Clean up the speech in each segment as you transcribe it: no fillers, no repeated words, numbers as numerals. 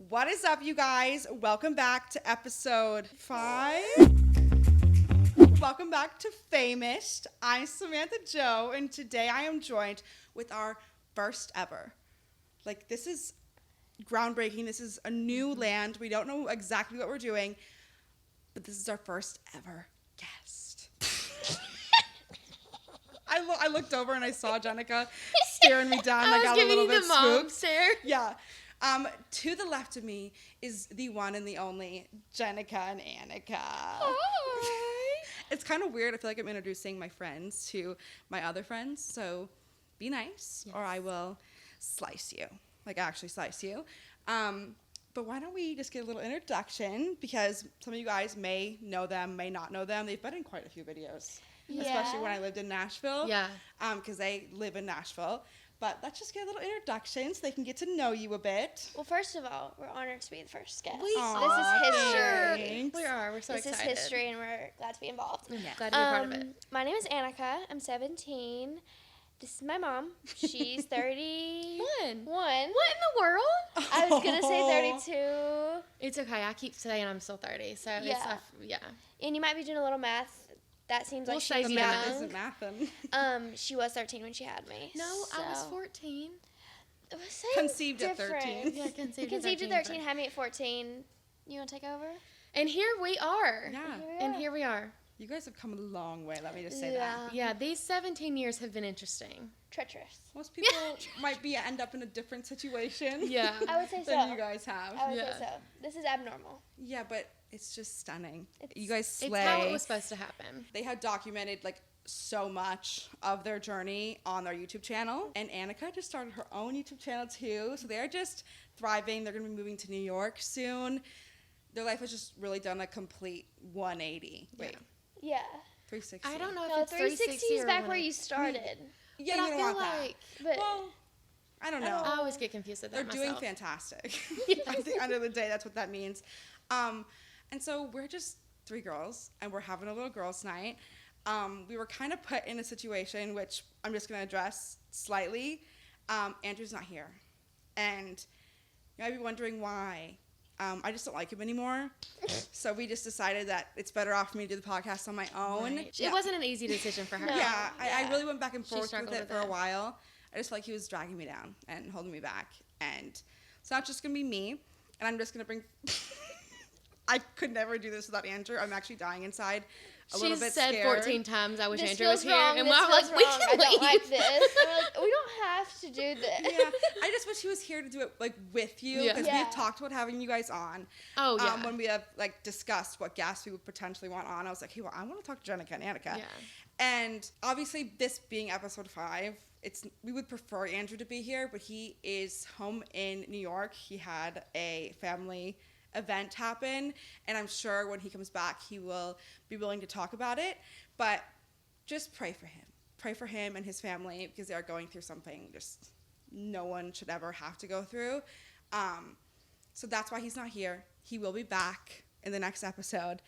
What is up, you guys? Welcome back to episode 5. Welcome back to Famous. I'm Samantha Joe, and today I am joined with our first ever. Like, this is groundbreaking. This is a new land. We don't know exactly what we're doing, but this is our first ever guest. I looked over and I saw Jennica staring me down. I got a little bit spooked. Mom stare. Yeah. To the left of me is the one and the only Jennica Annica. Hi. It's kind of weird. I feel like I'm introducing my friends to my other friends. So be nice, or I will slice you. Like, actually slice you. But why don't we just get a little introduction, because some of you guys may know them, may not know them. They've been in quite a few videos, especially when I lived in Nashville. Yeah. Because they live in Nashville. But let's just get a little introduction so they can get to know you a bit. Well, first of all, we're honored to be the first guest. This is history. Thanks. We are. We're so This excited. is history, and we're glad to be involved. Yeah. Glad to be a part of it. My name is Annica. I'm 17. This is my mom. She's 31. What in the world? I was going to say 32. It's okay. I keep saying I'm still 30, so Yeah. yeah. And you might be doing a little math. That seems like We'll she say was yeah. That young. isn't mathing. She was 13 when she had me. No, I was so- 14. It was so Conceived at different. 13. Yeah, conceived Conceived at 13, had me at 14. You want to take over? And here we are. Yeah. And here we are. You guys have come a long way, let me just say Yeah. that. Yeah, these 17 years have been interesting. Treacherous. Most people might end up in a different situation. Yeah. I would say so. than you guys have. I would Yeah. say so. This is abnormal. Yeah, but it's just stunning. It's- You guys slay. It's how it was supposed to happen. They had documented like so much of their journey on their YouTube channel, and Annica just started her own YouTube channel too. So they're just thriving. They're gonna be moving to New York soon. Their life has just really done a complete 180. Wait, Yeah. 360. I don't know if No, it's 360 360 is or back where 180. you started. Yeah, But you I don't feel want that. like But Well, I don't know. I always get confused with They're that doing myself. fantastic. At the end of the day, that's what that means. And so we're just 3 girls, and we're having a little girls' night. We were kind of put in a situation, which I'm just going to address slightly. Andrew's not here. And you might be wondering why. I just don't like him anymore. So we just decided that it's better off for me to do the podcast on my own. Right. Yeah. It wasn't an easy decision for her. No. Yeah, I Yeah. really went back and She forth with struggled it with for a it. while. I just felt like he was dragging me down and holding me back. And so now it's just going to be me. And I'm just going to bring... I could never do this without Andrew. I'm actually dying inside. A little She's bit said scared. 14 times, I wish this Andrew was feels here. wrong. And This Mom feels was like, we wrong. can I don't leave. like this. I'm like, we don't have to do this. Yeah, I just wish he was here to do it like with you, Yeah. because we Yeah. have talked about having you guys on. Oh, yeah. When we have like discussed what guests we would potentially want on, I was like, hey, well, I want to talk to Jennica and Annica. Yeah. And obviously, this being episode 5, we would prefer Andrew to be here, but he is home in New York. He had a family event happen, and I'm sure when he comes back, he will be willing to talk about it. But just pray for him. Pray for him and his family, because they are going through something just no one should ever have to go through. So that's why he's not here. He will be back in the next episode.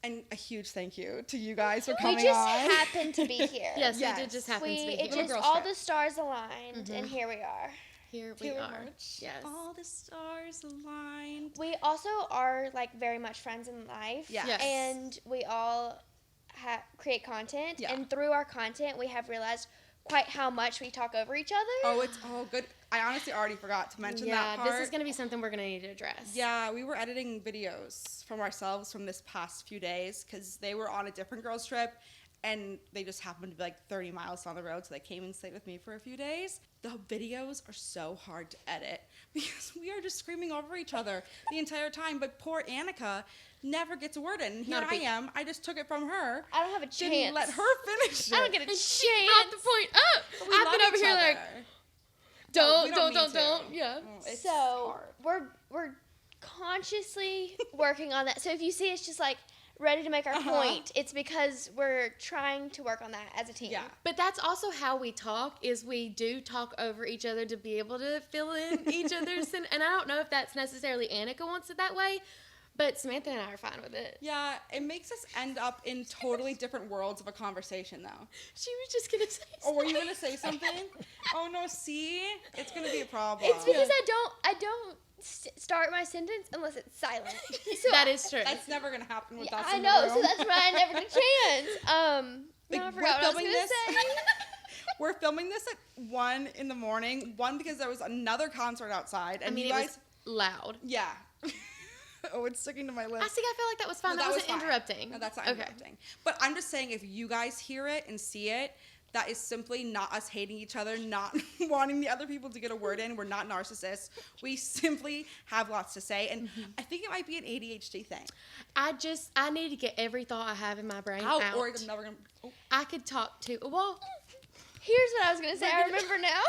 And a huge thank you to you guys for coming We just on. happened to be here. Yes, Yes. we did just happen to be It here. Little just, girl all trip. the stars aligned, and here we are. Here we Here are. March. Yes. All the stars aligned. We also are like very much friends in life. Yeah. Yes. And we all create content, Yeah. and through our content, we have realized quite how much we talk over each other. Oh, it's all good. I honestly already forgot to mention that part. this is going to be something we're going to need to address. Yeah, we were editing videos from ourselves from this past few days, because they were on a different girls trip, and they just happened to be like 30 miles down the road, so they came and stayed with me for a few days. The videos are so hard to edit because we are just screaming over each other the entire time. But poor Annica never gets a word in. And here Not a I big- am. I just took it from her. I don't have a chance. Didn't let her finish it. I don't get a And chance. she brought the point up. But we I've love been over each here like, other. don't, we don't, mean don't. to. Yeah. It's So hard. we're consciously working on that. So if you see it's just like ready to make our Uh-huh. point, it's because we're trying to work on that as a team. Yeah. But that's also how we talk, is we do talk over each other to be able to fill in each other's, and I don't know if that's necessarily Annica wants it that way, But Samantha and I are fine with it. Yeah, it makes us end up in totally different worlds of a conversation, though. She was just going to say something. Oh, were you going to say something? Oh, no, see? It's going to be a problem. It's because I don't start my sentence unless it's silent. So That is true. That's never going to happen with us I in know, the room. so that's why I never get a chance. Like, Now I forgot what I was filming going to say. We're filming this at 1 in the morning. One, because there was another concert outside. And I mean, you it guys... was loud. Yeah. Oh, it's sticking to my lips. I feel like that was fine. No, that wasn't was fine. interrupting. No, that's not interrupting. But I'm just saying, if you guys hear it and see it, that is simply not us hating each other, not wanting the other people to get a word in. We're not narcissists. We simply have lots to say. And I think it might be an ADHD thing. I need to get every thought I have in my brain Out. out. Or I'm never going to... Oh. I could talk to, well, Here's what I was going to say. I remember now.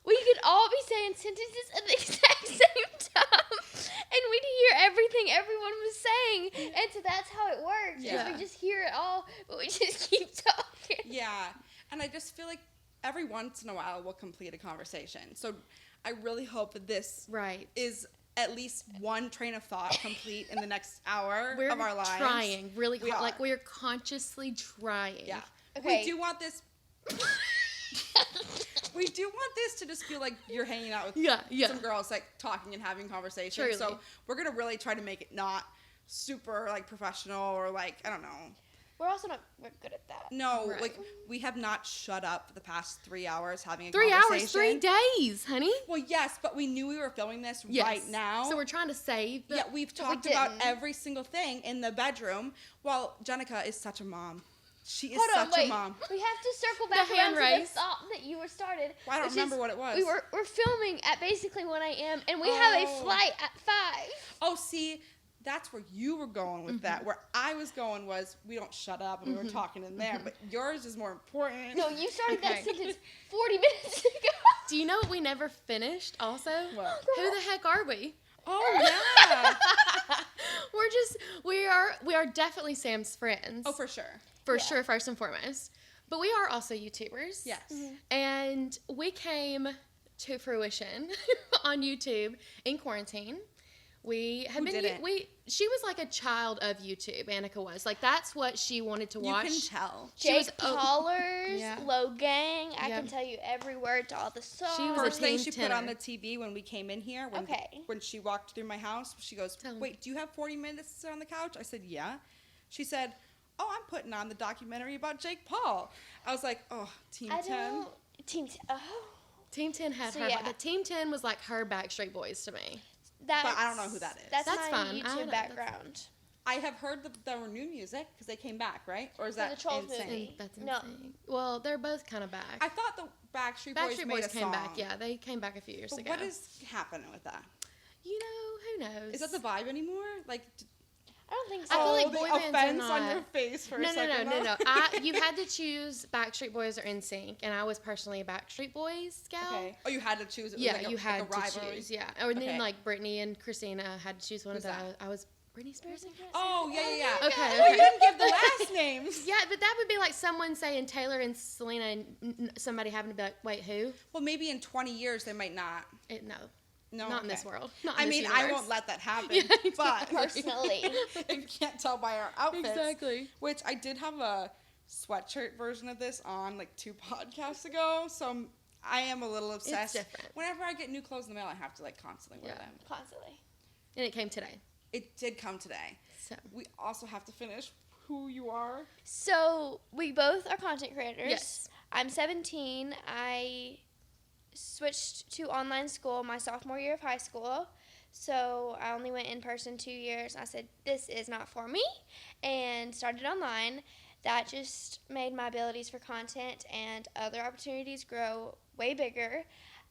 We could all be saying sentences at the exact same time, and we'd hear everything everyone was saying, and so that's how it works. Yeah. We just hear it all, but we just keep talking. Yeah. And I just feel like every once in a while we'll complete a conversation. So I really hope that this right. is at least one train of thought complete in the next hour We're of our lives. trying really We hard. are. Like, we're consciously trying. Yeah. Okay. We do want this... We do want this to just feel like you're hanging out with Yeah. some girls, like, talking and having conversations. Truly. So we're going to really try to make it not super, like, professional or, like, I don't know. We're also not good at that. No, Right. like, we have not shut up the past 3 hours having a 3 conversation. hours, 3 days, honey. Well, yes, but we knew we were filming this Yes. right now. So we're trying to save the... Yeah, we've But we talked about didn't. every single thing in the bedroom. Well, Jennica is such a mom. She is Hold on, such wait. a mom. We have to circle back hand around to the raise. thought that you were started. Well, I don't which remember is what it was. We're filming at basically 1 a.m. and we have a Oh. flight at 5. Oh, see, that's where you were going with that. Where I was going was we don't shut up and we were talking in there, but yours is more important. No, you started that Okay. sentence 40 minutes ago. Do you know what we never finished also? What? Who the heck are we? Oh, yeah. We are definitely Sam's friends. Oh, for sure. For Yeah. sure, first and foremost. But we are also YouTubers. Yes. And we came to fruition on YouTube in quarantine. We have Who didn't? she was like a child of YouTube, Annica was. Like, that's what she wanted to You watch. can tell. She was- Jake Paulers, Yeah. Low Gang. I Yep. can tell you every word to all the songs. She was a First thing team she put on tenor. the TV when we came in here, Okay. when she walked through my house, she goes, Tell 'em. wait, do you have 40 minutes to sit on the couch? I said, yeah. She said, oh, I'm putting on the documentary about Jake Paul. I was like, oh, Team I 10. don't. Team 10. Oh. Team 10 had So, her. yeah. The Team 10 was like her Backstreet Boys to me. That's, But I don't know who that is. That's That's my fine. I don't YouTube know. background. I have heard that there were new music because they came back, right? Or is For that the Trolls insane? movie. That's No. insane. Well, they're both kind of back. I thought the Backstreet Boys Backstreet made Boys a came song. back. Yeah, they came back a few years But ago. what is happening with that? You know, who knows? Is that the vibe anymore? Like, I don't think so. I feel like the boy bands are offense on not- your face for No, a second. no. You had to choose Backstreet Boys or NSYNC, and I was personally a Backstreet Boys gal. Okay. Oh, you had to choose. It was Yeah, like a, you had like a to rivalry. choose. Yeah, or then Okay. like Britney and Christina had to choose one Who's of them. that? I was Britney Spears. Oh, yeah. Okay, Well, you okay. didn't give the last names. Yeah, but that would be like someone saying Taylor and Selena, and somebody having to be like, wait, who? Well, maybe in 20 years they might not. No, No, not in okay. this world. Not in I this mean, I universe. won't let that happen. Yeah, But Personally. if you can't tell by our outfits, Exactly. which I did have a sweatshirt version of this on like 2 podcasts ago, so I am a little obsessed. different. Whenever I get new clothes in the mail, I have to like constantly wear Yeah. them. Constantly. And it came today. It did come today. So We also have to finish who you are. So, we both are content creators. Yes. I'm 17. I switched to online school my sophomore year of high school. So, I only went in person 2 years. I said, this is not for me, and started online. That just made my abilities for content and other opportunities grow way bigger.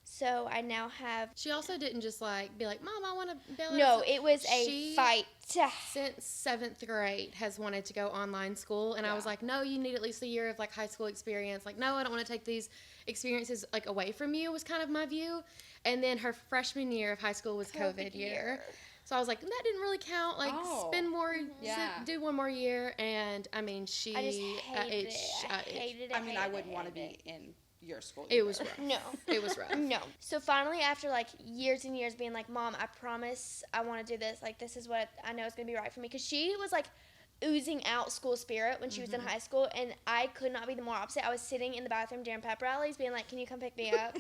So, I now have. she also didn't just like be like, Mom, I want to be able No, to. it was a She- fight. Since 7th grade has wanted to go online school, and I was Yeah. like, no, you need at least a year of like high school experience. Like, no, I don't want to take these experiences like away from you, was kind of my view. And then her freshman year of high school was COVID year. So I was like, that didn't really count. Like, Oh. spend more, Yeah. do one more year. And I mean, she, I just hated it. I it- hated it. I mean, I wouldn't want to be in your school. It was rough. No. It was rough. No. So finally, after like years and years being like, Mom, I promise I want to do this. Like, this is what I know is going to be right for me. Because she was like oozing out school spirit when she was in high school. And I could not be the more opposite. I was sitting in the bathroom during pep rallies being like, can you come pick me up?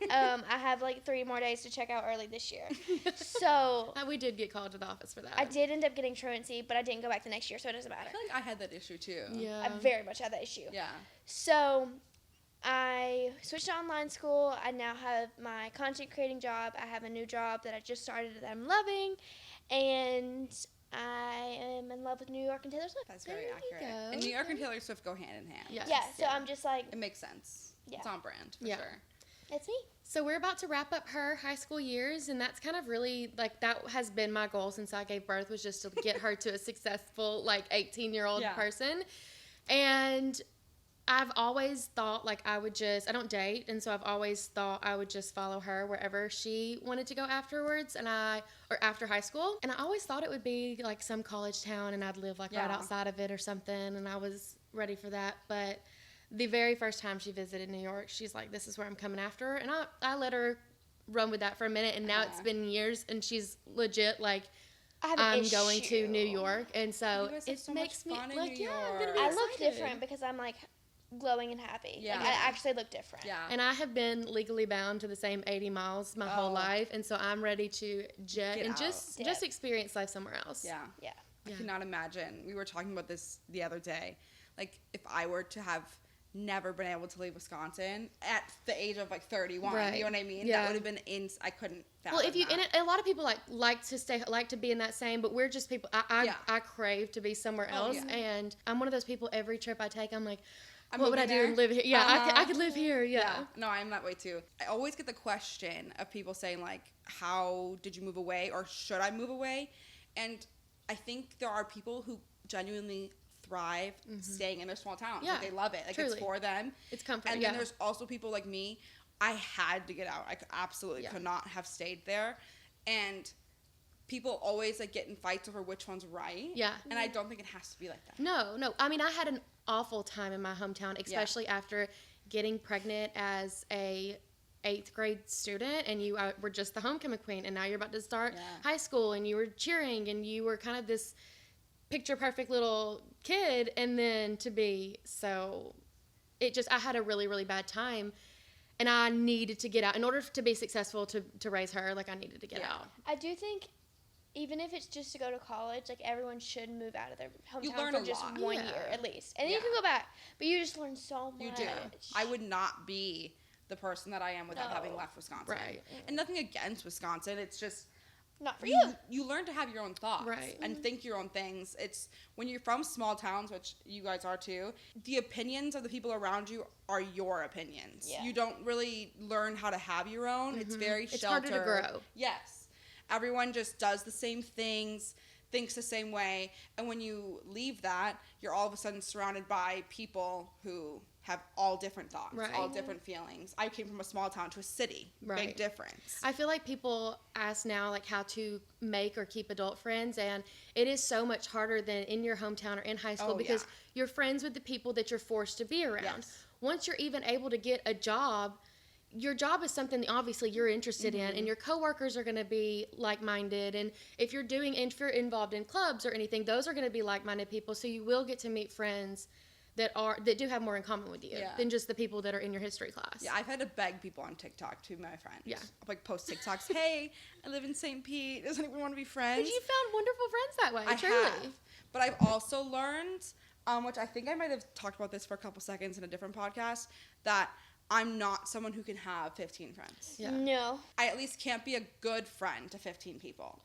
I have like 3 more days to check out early this year. So We did get called to the office for that. I did end up getting truancy, but I didn't go back the next year, so it doesn't matter. I feel like I had that issue too. Yeah. I very much had that issue. Yeah. So I switched to online school. I now have my content creating job. I have a new job that I just started that I'm loving. And I am in love with New York and Taylor Swift. That's very There you accurate. go. And New York and Taylor Swift go hand in hand. Yes. Yeah, so Yeah. I'm just like, It makes sense. Yeah. It's on brand for Yeah. sure. it's me. So we're about to wrap up her high school years, and that's kind of really, like, that has been my goal since I gave birth, was just to get her to a successful, like, 18-year-old Yeah. person. And I've always thought, like, I don't date, and so I've always thought I would just follow her wherever she wanted to go afterwards, or after high school. And I always thought it would be, like, some college town, and I'd live, like, right Yeah. outside of it or something, and I was ready for that. But the very first time she visited New York, she's like, this is where I'm coming after her. And I let her run with that for a minute, and now it's been years, and she's legit, like, I have an I'm issue. going to New York. And so You guys have it so much makes me, fun in like, New yeah, I'm going to be I excited. look different because I'm like glowing and happy. Yeah. Like, I actually look different. Yeah. And I have been legally bound to the same 80 miles my whole Oh. life, and so I'm ready to jet Get and out. just experience life somewhere else. Yeah. Yeah. I Yeah. cannot imagine. We were talking about this the other day. Like, if I were to have never been able to leave Wisconsin at the age of like 31, Right. you know what I mean? Yeah. That would have been I couldn't fathom Well, if you that. and a lot of people like to be in that same, but we're just people. Yeah. I crave to be somewhere Oh, else, yeah. and I'm one of those people. Every trip I take, I'm like, I'm what would I moving do there. and live here? Yeah, Uh-huh. I could live here. Yeah. No, I'm that way too. I always get the question of people saying like, how did you move away, or should I move away? And I think there are people who genuinely thrive staying in their small towns. Yeah, Like, they love it. Like, truly. it's for them. It's comfort. And yeah. then there's also people like me. I had to get out. I absolutely Yeah. could not have stayed there. And people always like get in fights over which one's right. Yeah. And I don't think it has to be like that. No. I mean, I had an awful time in my hometown, especially after getting pregnant as a 8th grade student, and you were just the homecoming queen, and now you're about to start Yeah. high school, and you were cheering, and you were kind of this picture perfect little kid, and then to be so, I had a really, really bad time, and I needed to get out in order to be successful to raise her. Like, I needed to get Yeah. out. I do think even if it's just to go to college, like everyone should move out of their You hometown learn for a just lot. 1 Yeah. year at least. And then you Yeah. can go back. But you just learn so much. You do. I would not be the person that I am without having No. left Wisconsin. Right. And nothing against Wisconsin. It's just Not for you. you learn to have your own thoughts Right. and think your own things. It's when you're from small towns, which you guys are too, the opinions of the people around you are your opinions. Yeah. You don't really learn how to have your own. It's very It's sheltered. harder to grow. Yes. Everyone just does the same things, thinks the same way, and when you leave that, you're all of a sudden surrounded by people who have all different thoughts, Right. all different feelings. I came from a small town to a city. Right. Big difference. I feel like people ask now, like, how to make or keep adult friends, and it is so much harder than in your hometown or in high school Oh, because yeah. you're friends with the people that you're forced to be around. Yes. Once you're even able to get a job, your job is something that obviously you're interested in, and your coworkers are going to be like-minded, and if you're involved in clubs or anything, those are going to be like-minded people, so you will get to meet friends that do have more in common with you Yeah. than just the people that are in your history class. Yeah, I've had to beg people on TikTok to be my friends. Yeah. I'll, like, post TikToks. Hey, I live in St. Pete. Does anyone want to be friends? But you found wonderful friends that way, I truly. have. But I've also learned, which I think I might have talked about this for a couple seconds in a different podcast, that I'm not someone who can have 15 friends. Yeah. No. I at least can't be a good friend to 15 people.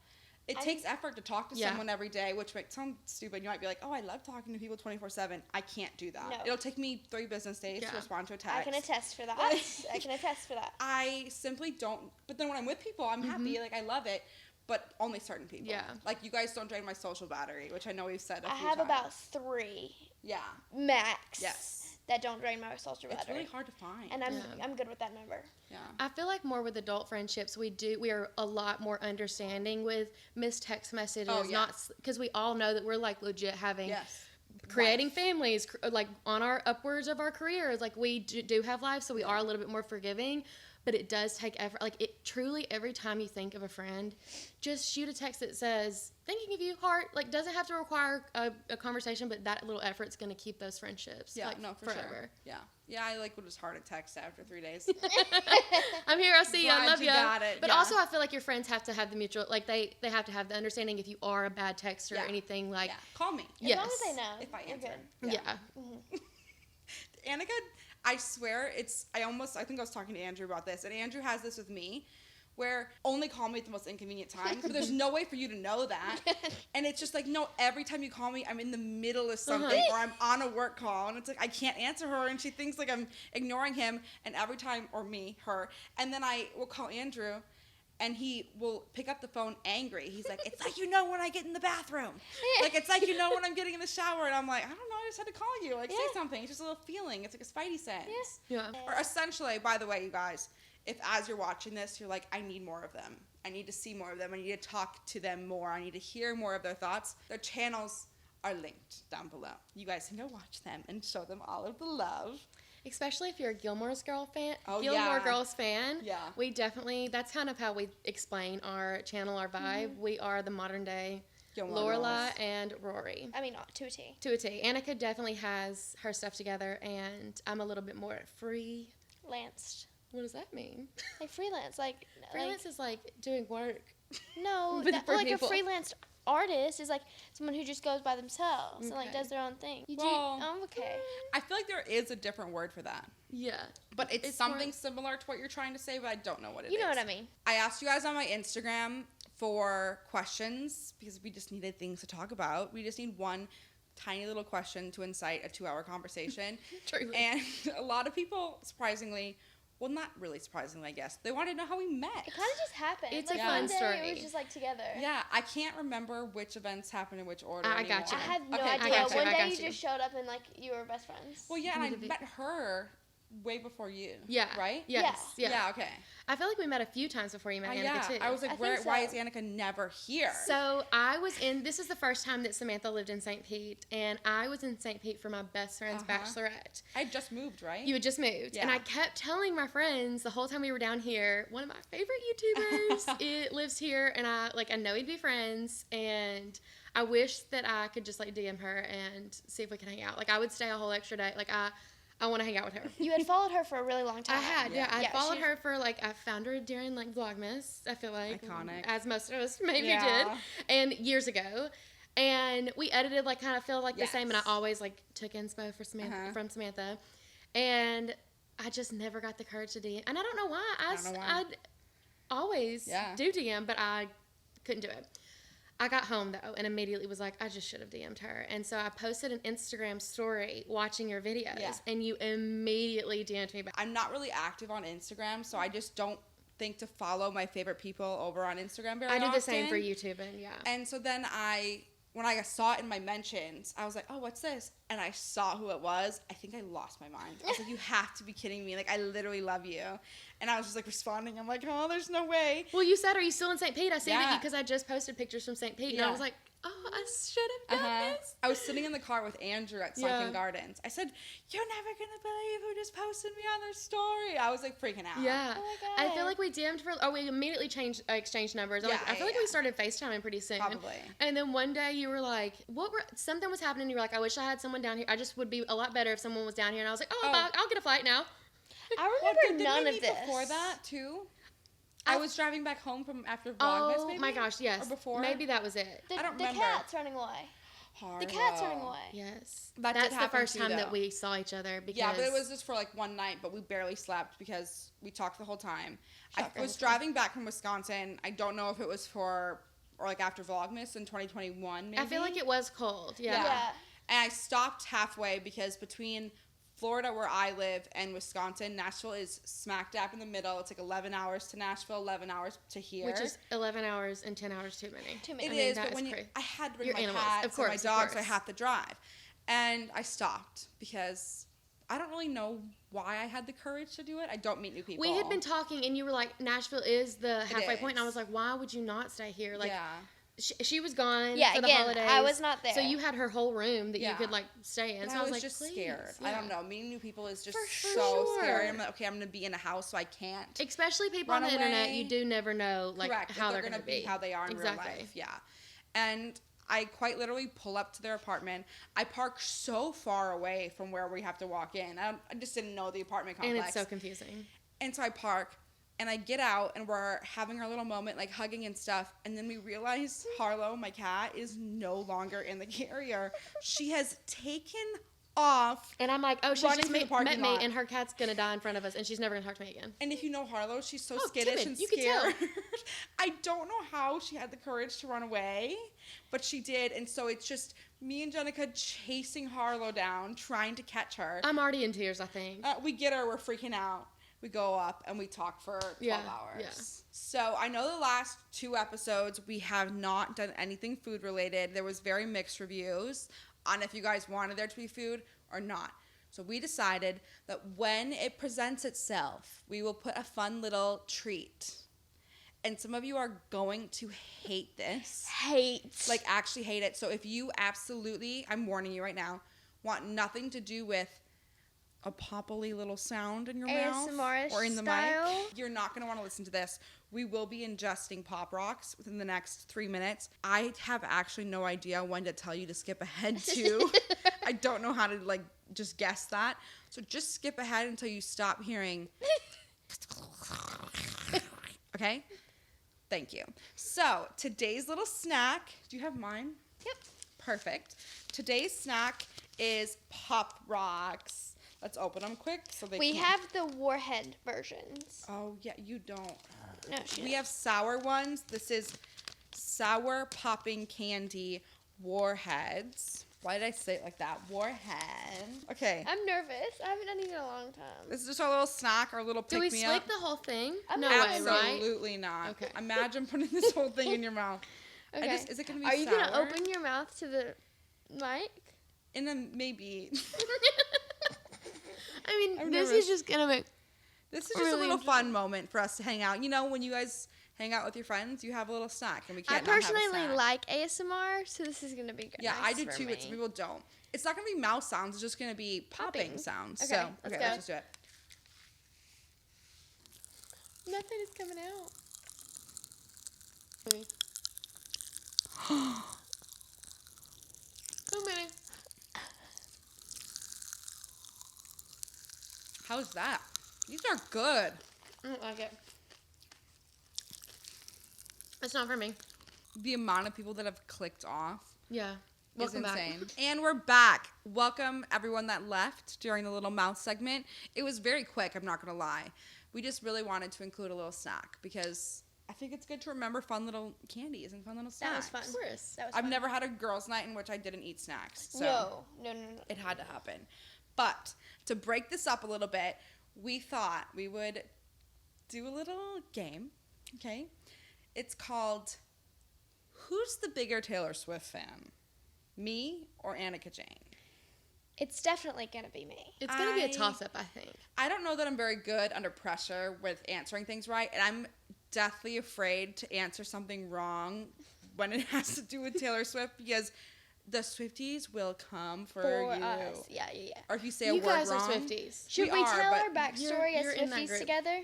It takes effort to talk to Yeah. someone every day, which might sound stupid. You might be like, oh, I love talking to people 24/7. I can't do that. No. It'll take me 3 business days Yeah. to respond to a text. I can attest for that. I can attest for that. I simply don't. But then when I'm with people, I'm happy. Like, I love it. But only certain people. Yeah. Like, you guys don't drain my social battery, which I know we've said a I few have times. about 3 Yeah. max. Yes. That don't drain my social It's battery. really hard to find. And Yeah. I'm good with that number. yeah. I feel like more with adult friendships, we are a lot more understanding with missed text messages, Oh, yeah. not because we all know that we're like legit having Yes. creating families, like on our upwards of our careers, like we do have lives, so we are a little bit more forgiving. But it does take effort. Like, it truly, every time you think of a friend, just shoot a text that says, thinking of you, heart. Like, doesn't have to require a conversation, but that little effort's going to keep those friendships, Yeah, like, no, for forever. sure. Yeah. Yeah, I, like, would just heart a text after 3 days. I'm here, I'll see you, I Glad love you you. got it, But yeah. also, I feel like your friends have to have the mutual, like, they have to have the understanding if you are a bad texter or Yeah. anything, like. Yeah. Call me. As Yes. long as they know. If I you're answer. good. Yeah. Annica, I swear, I think I was talking to Andrew about this, and Andrew has this with me, where only call me at the most inconvenient times, but there's no way for you to know that. And it's just like, no, every time you call me, I'm in the middle of something, or I'm on a work call, and it's like, I can't answer her, and she thinks like I'm ignoring him, and every time, or me, her, and then I will call Andrew, and he will pick up the phone angry. He's like, it's like, you know when I get in the bathroom. Like, it's like, you know when I'm getting in the shower. And I'm like, I don't know, I just had to call you. Like, say something. It's just a little feeling. It's like a spidey sense. Yeah. Or essentially, by the way, you guys, if as you're watching this, you're like, I need more of them. I need to see more of them. I need to talk to them more. I need to hear more of their thoughts. Their channels are linked down below. You guys can go watch them and show them all of the love. Especially if you're a Gilmore Girls fan. Oh, Gilmore yeah. Girls fan. Yeah. We definitely, that's kind of how we explain our channel, our vibe. Mm-hmm. We are the modern day Gilmore Lorelai Girls. and Rory. I mean, to a T. To a T. Annika definitely has her stuff together, and I'm a little bit more free. Lanced. What does that mean? Like freelance. Like Freelance is like doing work. No, But for like people. a freelance artist is like someone who just goes by themselves and like Okay. does their own thing. You Well, do. Okay. I feel like there is a different word for that. Yeah. But it's It's something more- similar to what you're trying to say, but I don't know what it is. You know what I mean. I asked you guys on my Instagram for questions because we just needed things to talk about. We just need one tiny little question to incite a 2-hour conversation. Truly. And a lot of people, surprisingly, well, not really surprisingly, I guess, they wanted to know how we met. It kind of just happened. It's like a one fun day story. It was just like together. Yeah, I can't remember which events happened in which order. I anymore. gotcha. I had no Okay, idea. I got you, One I day got you you. just showed up and like you were best friends. Well, yeah, and I Needed it. met her way before you. Yeah. Right? Yes. Yeah. Yeah, okay. I feel like we met a few times before you met Annika, Yeah, too. I was like, I think why is so. Annika never here? So this is the first time that Samantha lived in St. Pete, and I was in St. Pete for my best friend's bachelorette. I just moved, right? You had just moved, and Yeah. I kept telling my friends the whole time we were down here, one of my favorite YouTubers it lives here, and I know we'd be friends, and I wish that I could just like DM her and see if we can hang out. Like I would stay a whole extra day. Like I want to hang out with her. You had followed her for a really long time. I had, yeah. I Yeah, followed she- her for I found her during Vlogmas. I feel like Iconic. as most of us maybe Yeah. did, and years ago, and we edited kind of feel like the same. And I Yes. always took inspo for Samantha from Samantha, and I just never got the courage to DM. And I don't know why. I don't know why. I'd always do DM, but I couldn't do it. I got home though and immediately was like, I just should have DM'd her. And so I posted an Instagram story watching your videos, and you immediately DM'd me back. I'm not really active on Instagram, so I just don't think to follow my favorite people over on Instagram very I often. do the same for YouTube, and yeah. And so then when I saw it in my mentions, I was like, oh, what's this? And I saw who it was. I think I lost my mind. I was like, you have to be kidding me. Like, I literally love you. And I was just responding. I'm like, oh, there's no way. Well, you said, are you still in St. Pete? I see that Yeah. because I just posted pictures from St. Pete, and I Yeah. was like, oh, I should have done this. I was sitting in the car with Andrew at Sunken Gardens. I said, you're never going to believe who just posted me on their story. I was freaking out. Yeah. Oh my I God. feel like we DM'd we immediately exchanged numbers. I feel like we started FaceTiming pretty soon. Probably. And then one day you were like, something was happening. You were like, I wish I had someone down here. I just would be a lot better if someone was down here. And I was like, I'll get a flight now. I Well, remember didn't none we of meet this. before that, too? I was driving back home from after Vlogmas, Oh maybe? my gosh, yes. Or before? Maybe that was it. The, I don't the remember. cat's running away. The cat's running away. Yes. That did That's the happen first too, time that though. we saw each other because Yeah, but it was just for one night, but we barely slept because we talked the whole time. Shocker. I was driving back from Wisconsin. I don't know if it was for, or after Vlogmas in 2021, maybe. I feel like it was cold. Yeah. Yeah. And I stopped halfway because between Florida, where I live, and Wisconsin, Nashville is smack dab in the middle. It's 11 hours to Nashville, 11 hours to here. Which is 11 hours and 10 hours too many. Too many. It I mean, is, that but when crazy. I had to bring Your my animals, cats of course, and my dogs, so I course. had to drive. And I stopped because I don't really know why I had the courage to do it. I don't meet new people. We had been talking, and you were like, Nashville is the halfway point, and I is. was like, why would you not stay here? Yeah. she was gone Yeah, for the again, holidays. I was not there. So you had her whole room that you Yeah. could, like, stay in. And so I was like, just please. scared. Yeah. I don't know. Meeting new people is just For so sure. scary. I'm like, okay, I'm going to be in a house, so I can't. Especially people Run on the internet, away. you do never know, like, Correct. how if they're going going to be. how they are in real life. Yeah. And I quite literally pull up to their apartment. I park so far away from where we have to walk in. I just didn't know the apartment complex. And it's so confusing. And so I park, and I get out, and we're having our little moment, like hugging and stuff. And then we realize Harlow, my cat, is no longer in the carrier. She has taken off. And I'm like, oh, she's Running just through the met parking me, lot. and her cat's going to die in front of us, and she's never going to talk to me again. And if you know Harlow, she's so Oh, skittish timid. and You can tell. scared. I don't know how she had the courage to run away, but she did. And so it's just me and Jennica chasing Harlow down, trying to catch her. I'm already in tears, I think. We get her, we're freaking out. We go up and we talk for 12 hours. Yeah. So I know the last 2 episodes we have not done anything food related. There was very mixed reviews on if you guys wanted there to be food or not. So we decided that when it presents itself, we will put a fun little treat. And some of you are going to hate this. Like, actually hate it. So if you absolutely, I'm warning you right now, want nothing to do with a poppily little sound in your mouth or in the style. mic, you're not going to want to listen to this. We will be ingesting Pop Rocks within the next 3 minutes. I have actually no idea when to tell you to skip ahead to. I don't know how to, like, just guess that. So just skip ahead until you stop hearing. Okay? Thank you. So today's little snack. Do you have mine? Yep. Perfect. Today's snack is Pop Rocks. Let's open them quick so they We can. have the Warhead versions. Oh, yeah, you don't. No, she We have sour ones. This is sour popping candy Warheads. Why did I say it like that? Warhead. Okay. I'm nervous. I haven't done these in a long time. This is just our little snack, our little Do we pick-me-up. slick the whole thing? I'm No not way, right? Absolutely not. Okay. Imagine putting this whole thing in your mouth. Okay. Is it going to be Are you sour? going to open your mouth to the mic? And then maybe. I mean, I'm this nervous. is just going to make... This is just a Really little fun moment for us to hang out. You know, when you guys hang out with your friends, you have a little snack, and we I can't not have a personally snack. like ASMR, so this is going to be good. Yeah, nice I do for too, but some me. people don't. It's not going to be mouse sounds. It's just going to be popping Popping. sounds. Okay, So, let's okay, go. let's just do it. Nothing is coming out. So many. How's that? These are good. I don't like it. It's not for me. The amount of people that have clicked off Yeah. is Welcome back. insane. And we're back. Welcome everyone that left during the little mouth segment. It was very quick, I'm not going to lie. We just really wanted to include a little snack because I think it's good to remember fun little candies and fun little snacks. That was fun. Of course. That was I've fun. never had a girls' night in which I didn't eat snacks. So No. it had to happen. But to break this up a little bit, we thought we would do a little game. Okay? It's called Who's the Bigger Taylor Swift Fan? Me or Annica Jane? It's definitely going to be me. It's going to be I- a toss-up, I think. I don't know that I'm very good under pressure with answering things right, and I'm deathly afraid to answer something wrong when it has to do with Taylor Swift because the Swifties will come for you. us. Yeah. Or if you say a You word guys wrong. are Swifties. Should we are, tell but our backstory you're as in that Swifties group. together?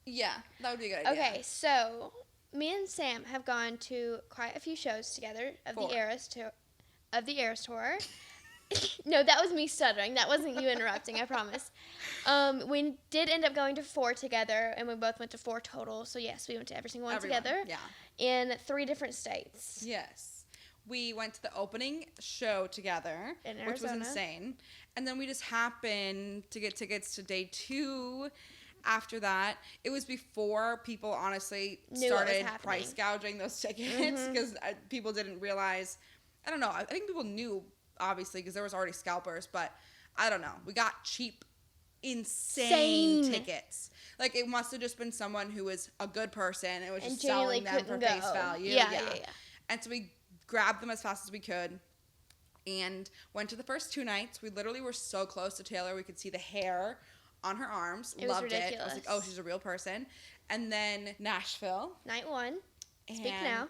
Yeah, that would be a good idea. Okay, so me and Sam have gone to quite a few shows together of Four. the Eras Tour. No, that was me stuttering. That wasn't you interrupting, I promise. We did end up going to 4 together, and we both went to 4 total. So, yes, we went to every single one Everyone, together Yeah. in 3 different states. Yes. We went to the opening show together, In which was Arizona. insane. And then we just happened to get tickets to day 2 after that. It was before people honestly Knew what was started happening. price gouging those tickets because people didn't realize. I don't know. I think people knew, obviously, because there was already scalpers. But I don't know. We got cheap, insane tickets. Like, it must have just been someone who was a good person and was And just selling genuinely them for couldn't face go. value. Yeah. And so we grabbed them as fast as we could and went to the first 2 nights. We literally were so close to Taylor. We could see the hair on her arms. It was Loved it. I was ridiculous. like, oh, she's a real person. And then Nashville. Night 1. Speak And now.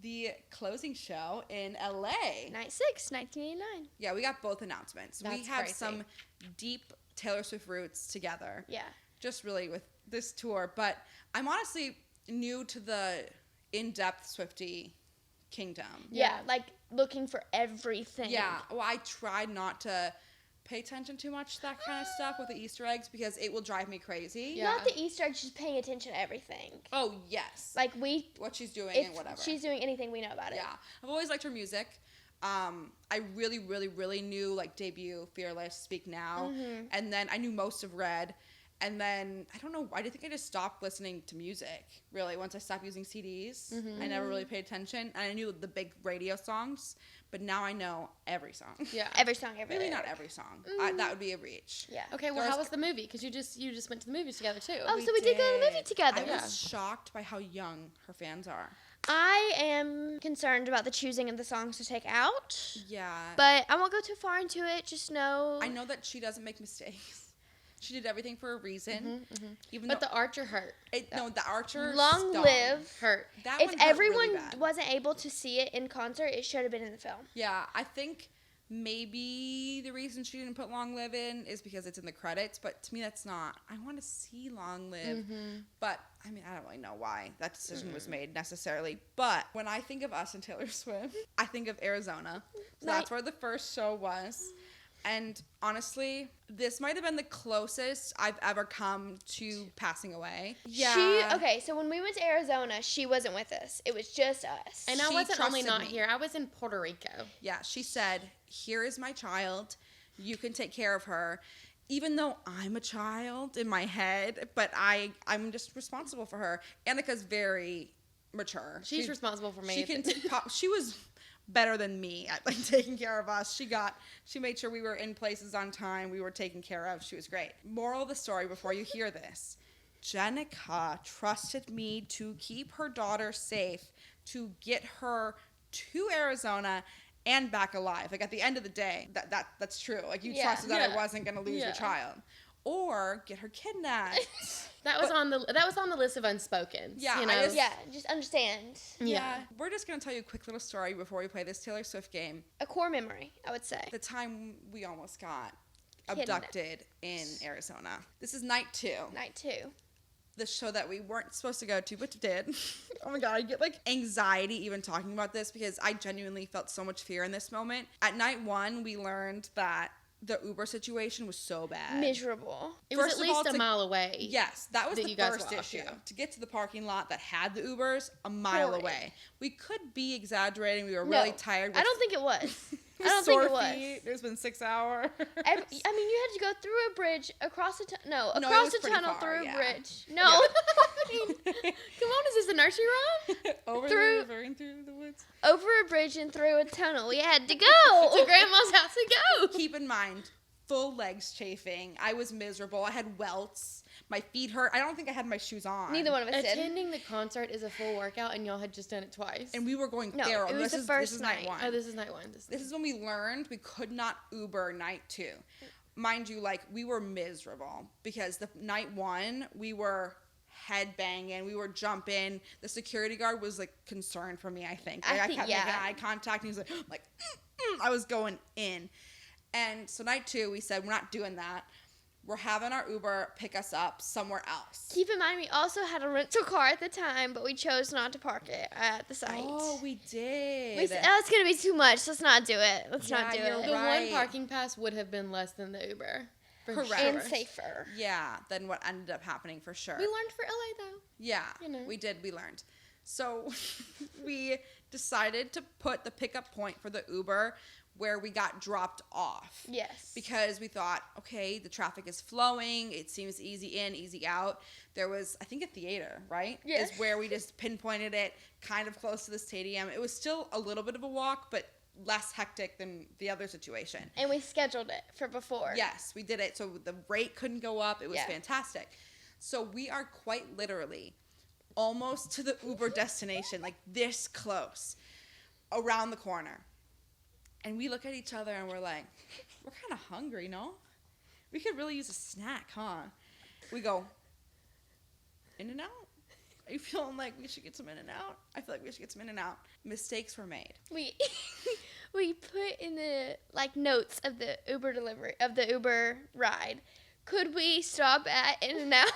the closing show in LA. Night 6, 1989. Yeah, we got both announcements. We That's have crazy. some deep Taylor Swift roots together. Yeah. Just really with this tour. But I'm honestly new to the in-depth Swiftie kingdom. Yeah, like looking for everything. Yeah, well, I tried not to pay attention too much to that kind of stuff with the Easter eggs because it will drive me crazy. Yeah. Not the Easter eggs, just paying attention to everything. Oh, yes. Like What she's doing if and whatever. she's doing anything, we know about it. Yeah. I've always liked her music. I really, really, really knew like debut, Fearless, Speak Now. Mhm. And then I knew most of Red. And then, I don't know, I think I just stopped listening to music, really, once I stopped using CDs. I never really paid attention. And I knew the big radio songs, but now I know every song. Yeah. Every song, every Really lyric. not every song. That would be a reach. Yeah. Okay, well, There's- how was the movie? Because you just went to the movies together too. Oh, so we did go to the movie together. I Yeah. was shocked by how young her fans are. I am concerned about the choosing of the songs to take out, Yeah. but I won't go too far into it. Just know. I know that she doesn't make mistakes. She did everything for a reason. Even But though the Archer hurt. the Archer Long stung. live. Hurt. That If one hurt everyone really bad. wasn't able to see it in concert, it should have been in the film. Yeah, I think maybe the reason she didn't put Long Live in is because it's in the credits, but to me that's not. I want to see Long Live, but I mean, I don't really know why that decision was made necessarily. But when I think of us and Taylor Swift, I think of Arizona. So that's where the first show was. And honestly, this might have been the closest I've ever come to passing away. Okay, so when we went to Arizona, she wasn't with us. It was just us. And I She wasn't only trusted not me. here. I was in Puerto Rico. Yeah, she said, "Here is my child. You can take care of her." Even though I'm a child in my head, but I'm just responsible for her. Annica's very mature. She's responsible for me. She can she was better than me at like taking care of us. She made sure we were in places on time. We were taken care of. She was great. Moral of the story before you hear this. Jennica trusted me to keep her daughter safe, to get her to Arizona and back alive. Like at the end of the day, that's true. Like you Yeah. trusted that I Yeah. wasn't going to lose Yeah. your child. Or get her kidnapped. That was on the list of unspoken. Yeah, you I know? just- Yeah, just understand. Yeah. We're just going to tell you a quick little story before we play this Taylor Swift game. A core memory, I would say. The time we almost got Kidnapped. abducted in Arizona. This is night 2. Night 2. The show that we weren't supposed to go to, but did. Oh my God, I get like anxiety even talking about this because I genuinely felt so much fear in this moment. At night 1, we learned that the Uber situation was so bad. Miserable. It was First at of all, least it's a mile away. Yes, that was that the you guys first walked, issue. yeah. To get to the parking lot that had the Ubers, a mile Horrid. away. We could be exaggerating. We were No, really tired. I don't think it was. I don't think sore it was. feet. It's been 6 hours. I mean, you had to go through a bridge, across a No, it across was a pretty tunnel far, through yeah. a bridge. No, Yeah. I mean, Come on, is this a nursery rhyme? Over Through- the river and through the woods. over a bridge and through a tunnel. We had to To go. grandma's house to go. Keep in mind, full legs chafing. I was miserable. I had welts. My feet hurt. I don't think I had my shoes on. Neither one of us did. Attending the concert is a full workout, and y'all had just done it twice. And we were going No, feral. it was This the first is night night. 1. Oh, this is night 1. This is when we learned we could not Uber night 2. Mind you, like, we were miserable because the night 1, we were headbanging, we were jumping. The security guard was, like, concerned for me, I think. Like, I think, kept yeah. making eye contact, and he was like, I was going in. And so night 2, we said, we're not doing that. We're having our Uber pick us up somewhere else. Keep in mind, we also had a rental car at the time, but we chose not to park it at the site. Oh, we did. We said, oh, it's gonna be too much. Let's not do it. Let's not do Yeah, you're it. The right. one parking pass would have been less than the Uber. For Correct. sure. And safer. Yeah, than what ended up happening for sure. We learned for LA though. Yeah, You know. we did. We learned. So we decided to put the pickup point for the Uber where we got dropped off. Yes. Because we thought, okay, the traffic is flowing. It seems easy in, easy out. There was, I think, a theater, right? Yeah. Is where we just pinpointed it kind of close to the stadium. It was still a little bit of a walk, but less hectic than the other situation. And we scheduled it for before. Yes, we did it. So the rate couldn't go up. It was Yeah. fantastic. So we are quite literally almost to the Uber destination, like this close, around the corner. And we look at each other and we're like, we're kind of hungry, no? We could really use a snack, huh? We go, In-N-Out? Are you feeling like we should get some In-N-Out? I feel like we should get some In-N-Out. Mistakes were made. We put in the like notes of the Uber ride. Could we stop at In-N-Out?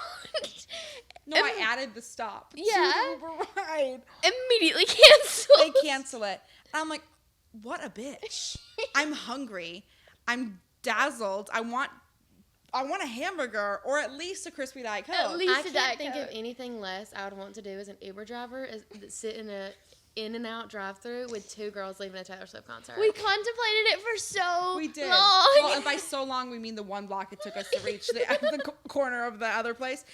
No, I added the stop. Yeah. To the Uber ride. Immediately canceled. They cancel it. And I'm like, what a bitch. I'm hungry. I'm dazzled. I want a hamburger or at least a crispy Diet Coke. At least I a can't Diet think of Coke. anything less I would want to do as an Uber driver is sit in a In-N-Out drive-through with two girls leaving a Taylor Swift concert. We contemplated it for so We did. long. Well, and by so long, we mean the one block it took us to reach the corner of the other place.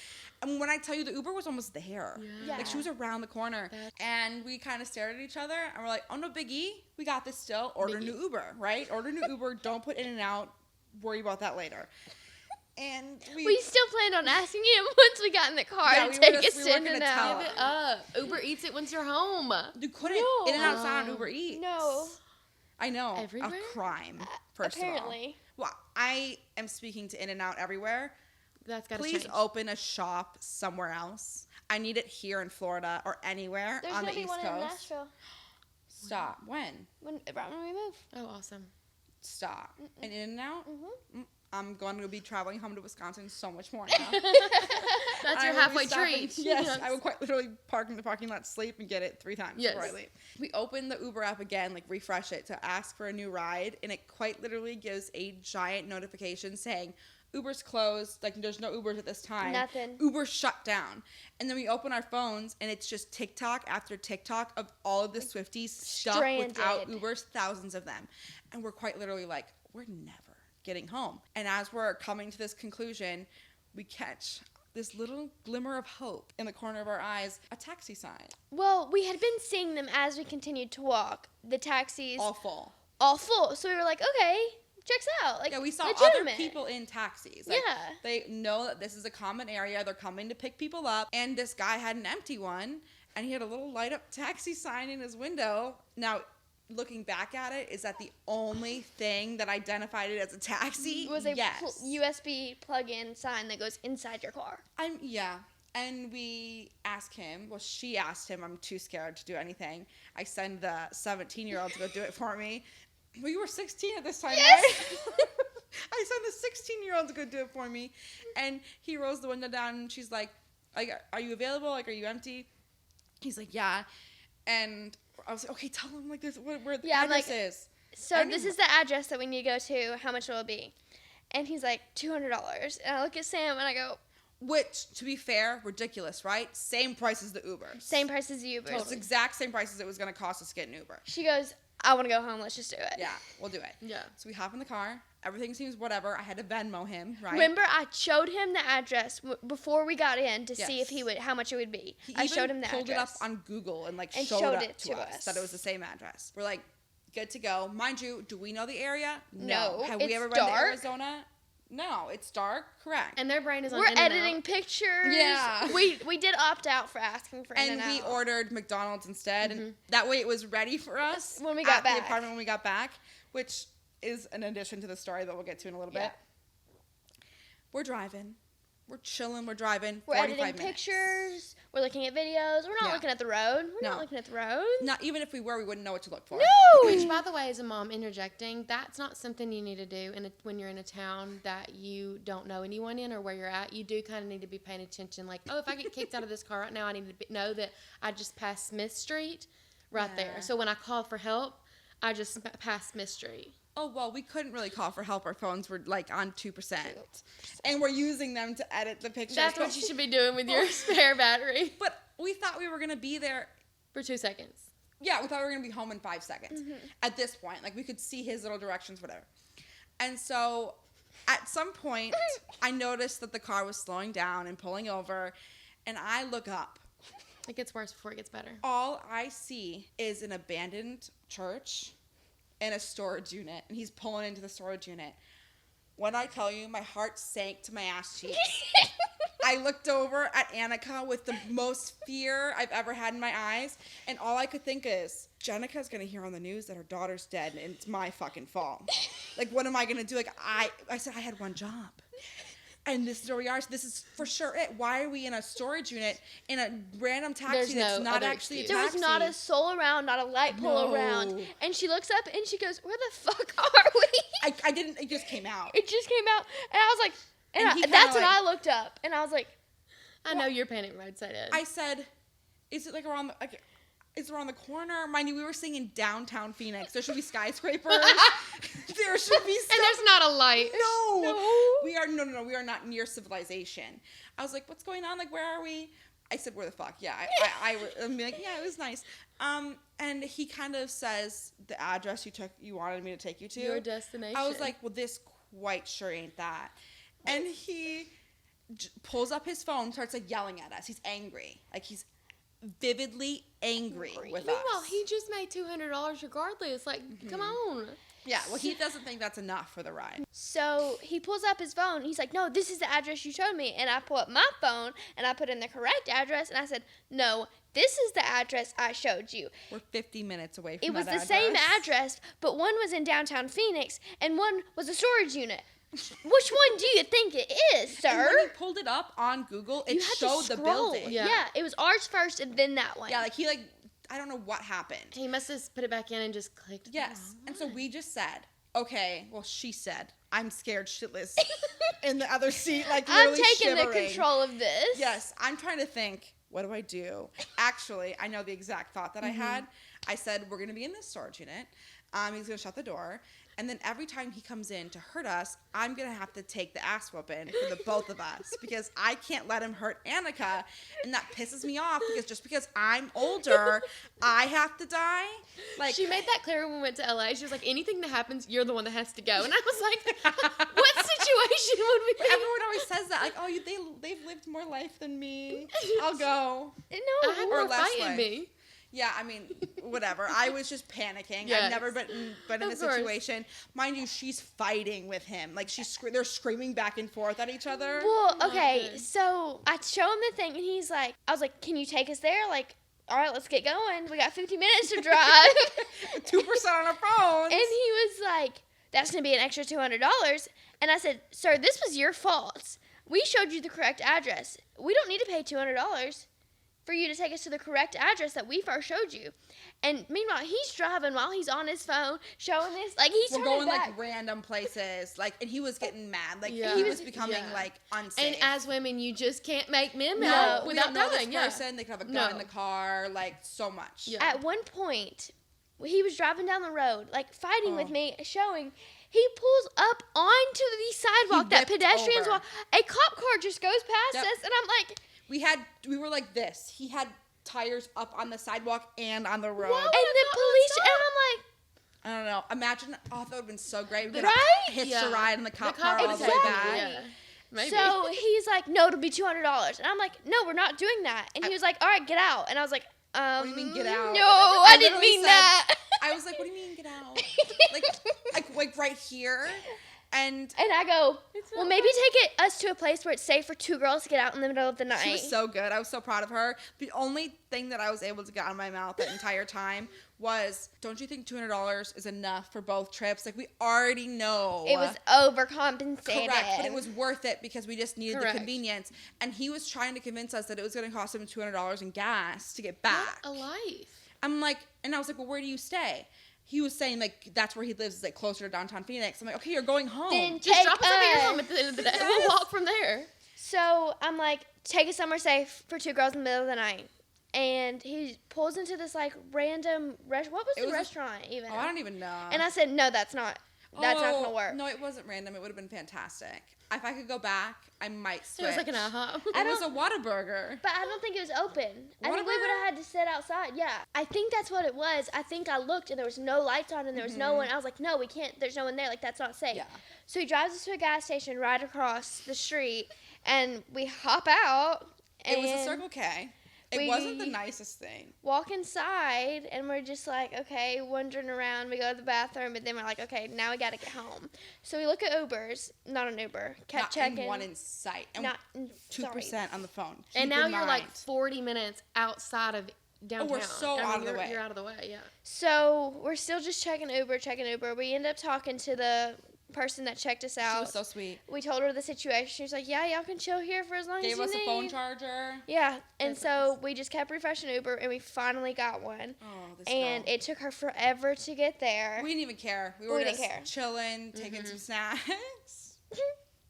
And when I tell you the Uber was almost there. Yeah. Like she was around the corner. And we kind of stared at each other and we're like, oh no, biggie. We got this still. Order new Uber, right? Order new Uber. Don't put In-N-Out. Worry about that later. And We still planned on asking him once we got in the car Yeah, to we take were us just- we to weren't gonna In-N-Out. tell Give it up. Uber Eats it once you're home. You couldn't. No. In-N-Out's not on Uber Eats. No. I know. Everywhere? A crime, first Apparently. of all. Well, I am speaking to In-N-Out everywhere. That's got to Please change. open a shop somewhere else. I need it here in Florida or anywhere There's on gonna the be East one in Coast. Nashville Stop. When? right when we move. Oh, awesome. Stop. And In-N-Out? Mm-hmm. I'm going to be traveling home to Wisconsin so much more now. That's I your will be halfway stopping- treat. Yes, I will quite literally park in the parking lot, sleep, and get it 3 times Yes. before I leave. We open the Uber app again, like refresh it to ask for a new ride, and it quite literally gives a giant notification saying, Uber's closed, like there's no Ubers at this time. Nothing. Uber's shut down. And then we open our phones, and it's just TikTok after TikTok of all of the Swifties stuck without Stranded. Ubers, thousands of them. And we're quite literally like, we're never getting home. And as we're coming to this conclusion, we catch this little glimmer of hope in the corner of our eyes, a taxi sign. Well, we had been seeing them as we continued to walk. The taxis All full. all full. So we were like, okay, checks out. Like, Yeah, we saw legitimate. other people in taxis. Like, Yeah. They know that this is a common area. They're coming to pick people up. And this guy had an empty one, and he had a little light up taxi sign in his window. Now, looking back at it, is that the only thing that identified it as a taxi? It was a yes. USB plug-in sign that goes inside your car. Yeah. And we asked him, well, she asked him, I'm too scared to do anything. I send the 17-year-old to go do it for me. Well, you were 16 at this time, Yes. right? I sent the 16-year-old to go do it for me. And he rolls the window down, and she's like, are you available? Like, are you empty? He's like, yeah. And I was like, okay, tell him, like, this, where the Yeah, I'm address like, is. So I this didn't- is the address that we need to go to. How much will it be? And he's like, $200. And I look at Sam, and I go, Which, to be fair, ridiculous, right? Same price as the Uber. same price as the Uber. It's the exact same price as it was going to cost us to get an Uber. She goes, I want to go home. Let's just do it. Yeah, we'll do it. Yeah. So we hop in the car. Everything seems whatever. I had to Venmo him, right? Remember, I showed him the address before we got in to see Yes. if he would, how much it would be. He I even showed him the pulled address. it up on Google and And showed showed up it to to us us. that it was the same address. We're like, good to go. Mind you, do we know the area? No, Have it's we ever been dark. to Arizona? No, it's dark. Correct. And their brain is on We're In-N-Out. editing pictures. Yeah. We did opt out for asking for And we In-N-Out. ordered McDonald's instead, and that way it was ready for us When we got at back. the apartment when we got back, which is an addition to the story that we'll get to in a little Yeah. bit. We're driving. We're chilling. We're driving. We're 45 editing minutes. pictures. We're looking at videos. We're not Yeah. looking at the road. We're No. not looking at the road. Not even if we were, we wouldn't know what to look for. No. Which, by the way, as a mom interjecting, that's not something you need to do when you're in a town that you don't know anyone in or where you're at. You do kind of need to be paying attention. Like, oh, if I get kicked out of this car right now, I need to know that I just passed Smith Street right Yeah. there. So when I call for help, I just passed Smith Street. Oh, well, we couldn't really call for help. Our phones were like on 2%. And we're using them to edit the pictures. That's what you should be doing with your spare battery But we thought we were going to be there. for 2 seconds. Yeah, we thought we were going to be home in 5 seconds. At this point, like we could see his little directions, whatever. And so at some point, I noticed that the car was slowing down and pulling over. And I look up. It gets worse before it gets better. All I see is an abandoned church and a storage unit. And he's pulling into the storage unit. When I tell you, my heart sank to my ass cheeks. I looked over at Annica with the most fear I've ever had in my eyes. And all I could think is, Jenica's going to hear on the news that her daughter's dead and it's my fucking fault. Like, what am I going to do? Like, I said I had one job. And this is where we are. So this is for sure it. Why are we in a storage unit in a random taxi that's not actually a taxi? There was not a soul around, not a light pole around. And she looks up and she goes, "Where the fuck are we?" I didn't. It just came out. It just came out, and I was like, that's when I looked up, and I was like, I know your panic mode set in. I said, "Is it like around the like?" Is around the corner. Mind you, we were sitting in downtown Phoenix. There should be skyscrapers. There should be stuff. And there's not a light. No. We are no. We are not near civilization. I was like, what's going on? Like, where are we? I said, where the fuck? Yeah. I'm like, yeah, it was nice. And he kind of says the address you wanted me to take you to. Your destination. I was like, well, this quite sure ain't that. And he pulls up his phone, starts like yelling at us. He's angry. Like he's vividly angry with us. Meanwhile, he just made $200 regardless. Like, come on. Yeah, well, he doesn't think that's enough for the ride. So he pulls up his phone. He's like, "No, this is the address you showed me." And I pull up my phone and I put in the correct address. And I said, "No, this is the address I showed you." We're 50 minutes away from It was that the address. same address, but one was in downtown Phoenix and one was a storage unit. Which one do you think it is, sir? And when he pulled it up on Google, it showed the building. Yeah, it was ours first and then that one. Yeah, like I don't know what happened. He must have put it back in and just clicked. Yes. And so we just said, okay, well, she said, I'm scared shitless in the other seat, like I'm really taking shivering. the control of this. Yes, I'm trying to think, what do I do? Actually, I know the exact thought that I had. I said, we're going to be in this storage unit. He's going to shut the door. And then every time he comes in to hurt us, I'm going to have to take the ass whooping for the both of us because I can't let him hurt Annica. And that pisses me off because just because I'm older, I have to die. Like She made that clear when we went to LA. She was like, anything that happens, you're the one that has to go. And I was like, what situation would we be? Everyone always says that. Like, oh, they've lived more life than me. I'll go. No, I have or more less fight in life. me. Yeah, I mean, whatever. I was just panicking. Yes. I've never been in a situation. Mind you, she's fighting with him. Like, they're screaming back and forth at each other. Well, okay, so I show him the thing, and he's like, I was like, can you take us there? Like, all right, let's get going. We got 50 minutes to drive. 2% on our phones. And he was like, that's going to be an extra $200. And I said, sir, this was your fault. We showed you the correct address. We don't need to pay $200 for you to take us to the correct address that we first showed you. And meanwhile, he's driving while he's on his phone, showing this. Like, he's We're turning going, back. like, random places. Like, and he was getting mad. Like, Yeah. he was becoming, like, unsafe. And as women, you just can't make men no, mad we without don't know knowing. this person. They could have a gun in the car. Like, so much. Yeah. At one point, he was driving down the road, like, fighting with me, showing. He pulls up onto the sidewalk that whipped pedestrians over. walk. A cop car just goes past Yep. us, and I'm like, We were like this. He had tires up on the sidewalk and on the road. and the police, and I'm like, I don't know. Imagine, that would have been so great. We could Right? have hitched a ride in the cop car would all the take way you, back. yeah. Maybe. So he's like, no, it'll be $200. And I'm like, no, we're not doing that. And he was like, all right, get out. And I was like, What do you mean, get out? No, I didn't literally mean said- that. I was like, what do you mean, get out? like right here? And And I go, well, maybe take us to a place where it's safe for two girls to get out in the middle of the night. she was so good. I was so proud of her. The only thing that I was able to get out of my mouth that entire time was, don't you think $200 is enough for both trips? Like, we already know. It was overcompensated. Correct, but it was worth it because we just needed Correct. the convenience. And he was trying to convince us that it was going to cost him $200 in gas to get back. What a life. I'm like, and I was like, well, where do you stay? He was saying, like, that's where he lives, like, closer to downtown Phoenix. I'm like, okay, you're going home. Then Just take drop us over your us. home at the end of the day. We'll walk from there. So I'm like, take us somewhere safe for two girls in the middle of the night. And he pulls into this like random what was the restaurant even? Oh, I don't even know. And I said, no, that's not gonna work. No, it wasn't random. It would have been fantastic. If I could go back, I might switch. It was like an IHOP. It was a Whataburger. But I don't think it was open. I think we Whataburger? would have had to sit outside. Yeah. I think that's what it was. I think I looked and there was no lights on and there was no one. I was like, no, we can't. There's no one there. Like, that's not safe. Yeah. So he drives us to a gas station right across the street and we hop out. It was a and Circle K. It we wasn't the nicest thing. walk inside and we're just like, okay, wandering around. We go to the bathroom, but then we're like, okay, now we got to get home. So we look at Ubers. Not an Uber. Kept Not checking. one in sight. And Not in 2% on the phone. And Keep now in you're like mind. 40 minutes outside of downtown. we're so out of the way. You're out of the way, yeah. So we're still just checking Uber. We end up talking to the person that checked us She out. was so sweet. We told her the situation. She was like, yeah, y'all can chill here for as long as you need. Gave us a phone charger. Yeah, and That's so nice. we just kept refreshing Uber, and we finally got one. Oh, this And girl. it took her forever to get there. We didn't even care. We were We just didn't care. chilling, taking some snacks.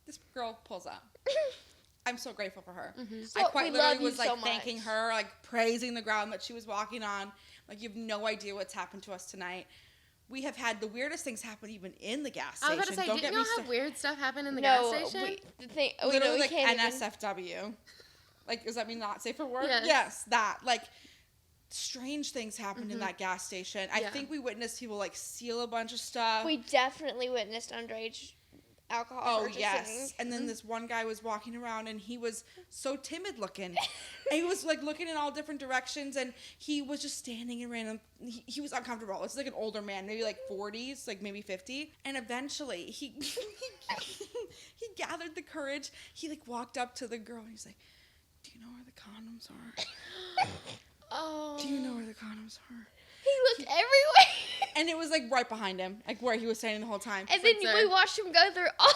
This girl pulls up. I'm so grateful for her. So I quite we literally love you was like so thanking much. her, like praising the ground that she was walking on. Like, you have no idea what's happened to us tonight. We have had the weirdest things happen even in the gas I station. was about to say, Don't didn't get y'all me have weird stuff happen in the No, gas station? literally like can't even. NSFW. Like, does that mean not safe for work? Yes. That. Like, strange things happened in that gas station. I Yeah. think we witnessed people like steal a bunch of stuff. We definitely witnessed underage alcohol Oh, purchasing. yes. And then this one guy was walking around and he was so timid looking. And he was like looking in all different directions and he was just standing in random. He was uncomfortable. It's like an older man, maybe like 40s, like maybe 50. And eventually he he gathered the courage. He like walked up to the girl and he's like, "Do you know where the condoms are? Oh. Do you know where the condoms are?" He looked everywhere. And it was like right behind him, like where he was standing the whole time. And then Sir. we watched him go through all.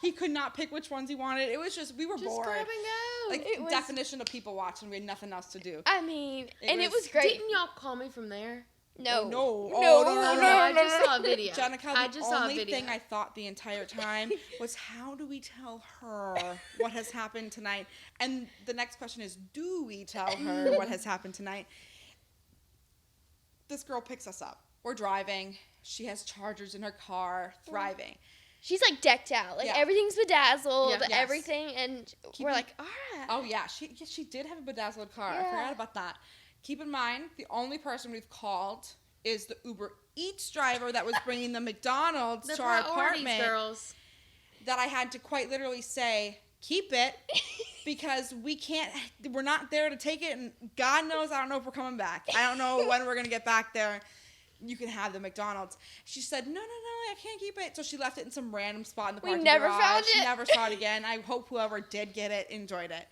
He could not pick which ones he wanted. It was just, we were Just bored. grab and go. Like, It was- definition of people watching. We had nothing else to do. I mean, It it was- was great. Didn't y'all call me from there? No. No. No. Oh, no, Oh, no, no, I just saw a video. Jenica, I the just saw a only video. thing I thought the entire time was, how do we tell her what has happened tonight? And the next question is, do we tell her what has happened tonight? This girl picks us up. We're driving. She has chargers in her car, thriving. She's like decked out. Like Yeah. everything's bedazzled, Yeah. Yes. everything. And Keep we're in- like, all right. Oh, yeah. She did have a bedazzled car. I Yeah. forgot about that. Keep in mind, the only person we've called is the Uber Eats driver that was bringing the McDonald's The to our priorities, apartment. girls. That I had to quite literally say, keep it, because we're not there to take it, and God knows I don't know if we're coming back. I don't know when we're going to get back there. You can have the McDonald's. She said, no, I can't keep it. So she left it in some random spot in the We parking never garage. found it. Never saw it again. I hope whoever did get it enjoyed it.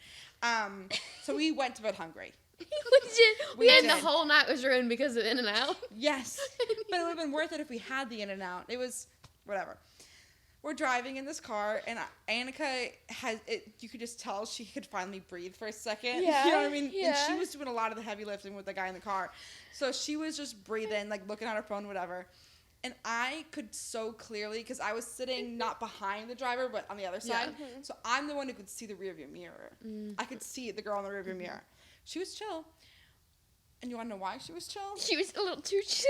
So we went to bed hungry. we And did. the whole night was ruined because of In-N-Out. Yes. But it would have been worth it if we had the In-N-Out. It was whatever. We're driving in this car, and Annica has it. You could just tell she could finally breathe for a second. Yeah, You know what I mean? And yeah. she was doing a lot of the heavy lifting with the guy in the car. So she was just breathing, like looking at her phone, whatever. And I could so clearly, because I was sitting not behind the driver, but on the other Yeah. side. So I'm the one who could see the rearview mirror. I could see the girl in the rearview mirror. She was chill. And you want to know why she was chill? She was a little too chill.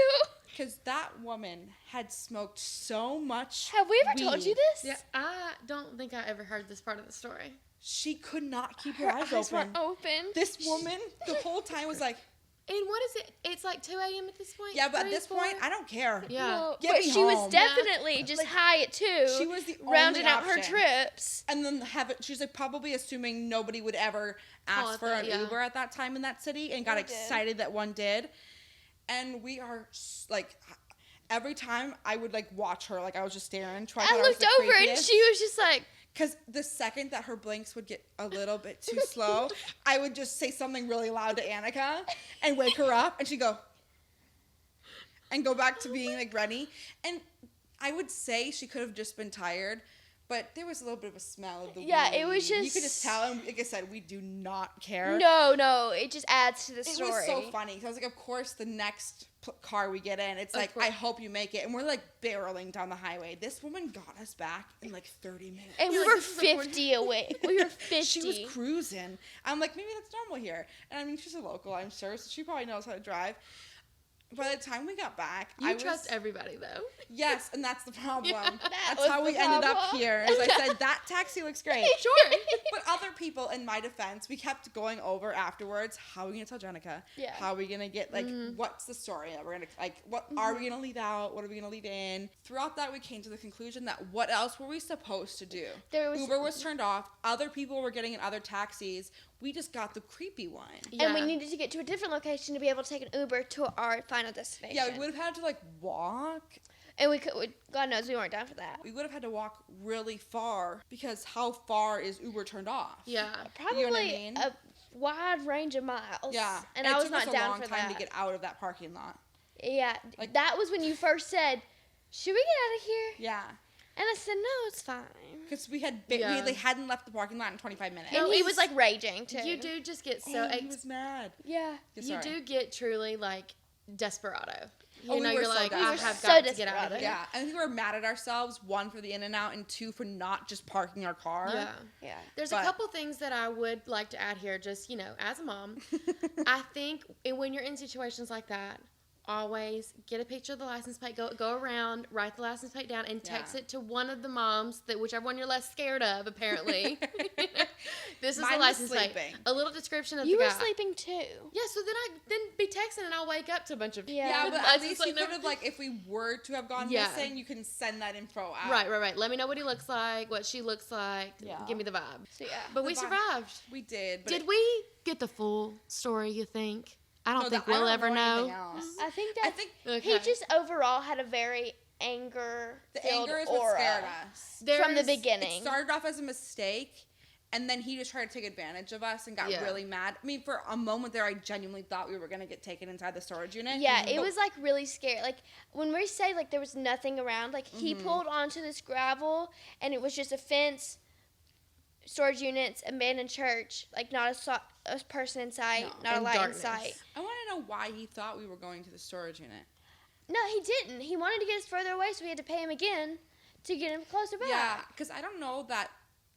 Because that woman had smoked so much Have we ever told you weed. this? Yeah, I don't think I ever heard this part of the story. She could not keep her, Her eyes eyes open. weren't open. This woman, the whole time, was like, And what is it? It's like 2 a.m. at this point? yeah, but at 3, this 4? point, I don't care. Yeah. No, Get but me she home. was definitely just Like, high at 2. She was the rounding only out her option. trips. And then she's like probably assuming nobody would ever Call ask it for that, an yeah. Uber at that time in that city, and got We did. excited that one did. And we are like, every time I would like watch her, like I was just staring. I looked over and she was just like, Because the second that her blinks would get a little bit too slow, I would just say something really loud to Annica and wake her up, and she'd go and go back to being like ready. And I would say she could have just been tired, but there was a little bit of a smell of the Yeah, weed. it was You just- could just tell, and like I said, we do not care. no, it just adds to the It story. was so funny. 'Cause I was like, of course, the next car we get in, it's Of like, course. I hope you make it. And we're like barreling down the highway. This woman got us back in like 30 minutes. And we You're were like, this is the 50 away. We were 50. She was cruising. I'm like, maybe that's normal here. And I mean, she's a local, I'm sure, so she probably knows how to drive. By the time we got back, You trust everybody, though. Yes, and that's the problem. Yeah. That's was how the we ended up problem. here. As I said, that taxi looks great. Sure. But other people, in my defense, we kept going over afterwards. How are we gonna tell Jennica? Yeah. How are we gonna get like? What's the story that we're gonna like? What are we gonna leave out? What are we gonna leave in? Throughout that, we came to the conclusion that what else were we supposed to do? Uber was turned off. Other people were getting in other taxis. We just got the creepy one. And we needed to get to a different location to be able to take an Uber to our final destination. Yeah, we would have had to like walk. And God knows we weren't down for that. We would have had to walk really far because how far is Uber turned off? Yeah. Probably You know what I mean? a wide range of miles. Yeah, And I was it not took us a down long for time that. to get out of that parking lot. Yeah. Like- that was when you first said, should we get out of here? Yeah, And I said, no, it's fine. Because we Yeah. hadn't left the parking lot in 25 minutes. And he was like raging too. You do just get so... he was mad. Yeah. You do get truly like desperado. Oh, You know, we were you're so like, I desperate. have So got to get out of desperate. here. Yeah, I think we were mad at ourselves, one, for the in and out, and two, for not just parking our car. Yeah. Yeah. There's But- a couple things that I would like to add here, just, you know, as a mom. I think when you're in situations like that, always get a picture of the license plate, go around, write the license plate down, and text Yeah. it to one of the moms, whichever one you're less scared of, apparently. This is Mine the was license plate. sleeping. A little description of You the were guy. sleeping too. Yeah, so then be texting and I'll wake up to a bunch of Yeah. Yeah, but at license least plate you could number. have, like, if we were to have gone Yeah. missing, you can send that info out. Right. Let me know what he looks like, what she looks like. Yeah. Give me the vibe. So yeah. But The we vibe. survived. We did. But Did we get the full story, you think? I don't think we'll ever know. I think I that think he just overall had a very anger the anger is what aura scared us. from the There's- It beginning. started off as a mistake, and then he just tried to take advantage of us and got Yeah. really mad. I mean, for a moment there, I genuinely thought we were going to get taken inside the storage unit. Yeah, it But- was like really scary. Like when we say like there was nothing around, like he pulled onto this gravel and it was just a fence, storage units, abandoned church, like not a person in sight, No. not a And light darkness. in sight. I want to know why he thought we were going to the storage unit. No, he didn't. He wanted to get us further away, so we had to pay him again to get him closer back. Yeah, because I don't know that.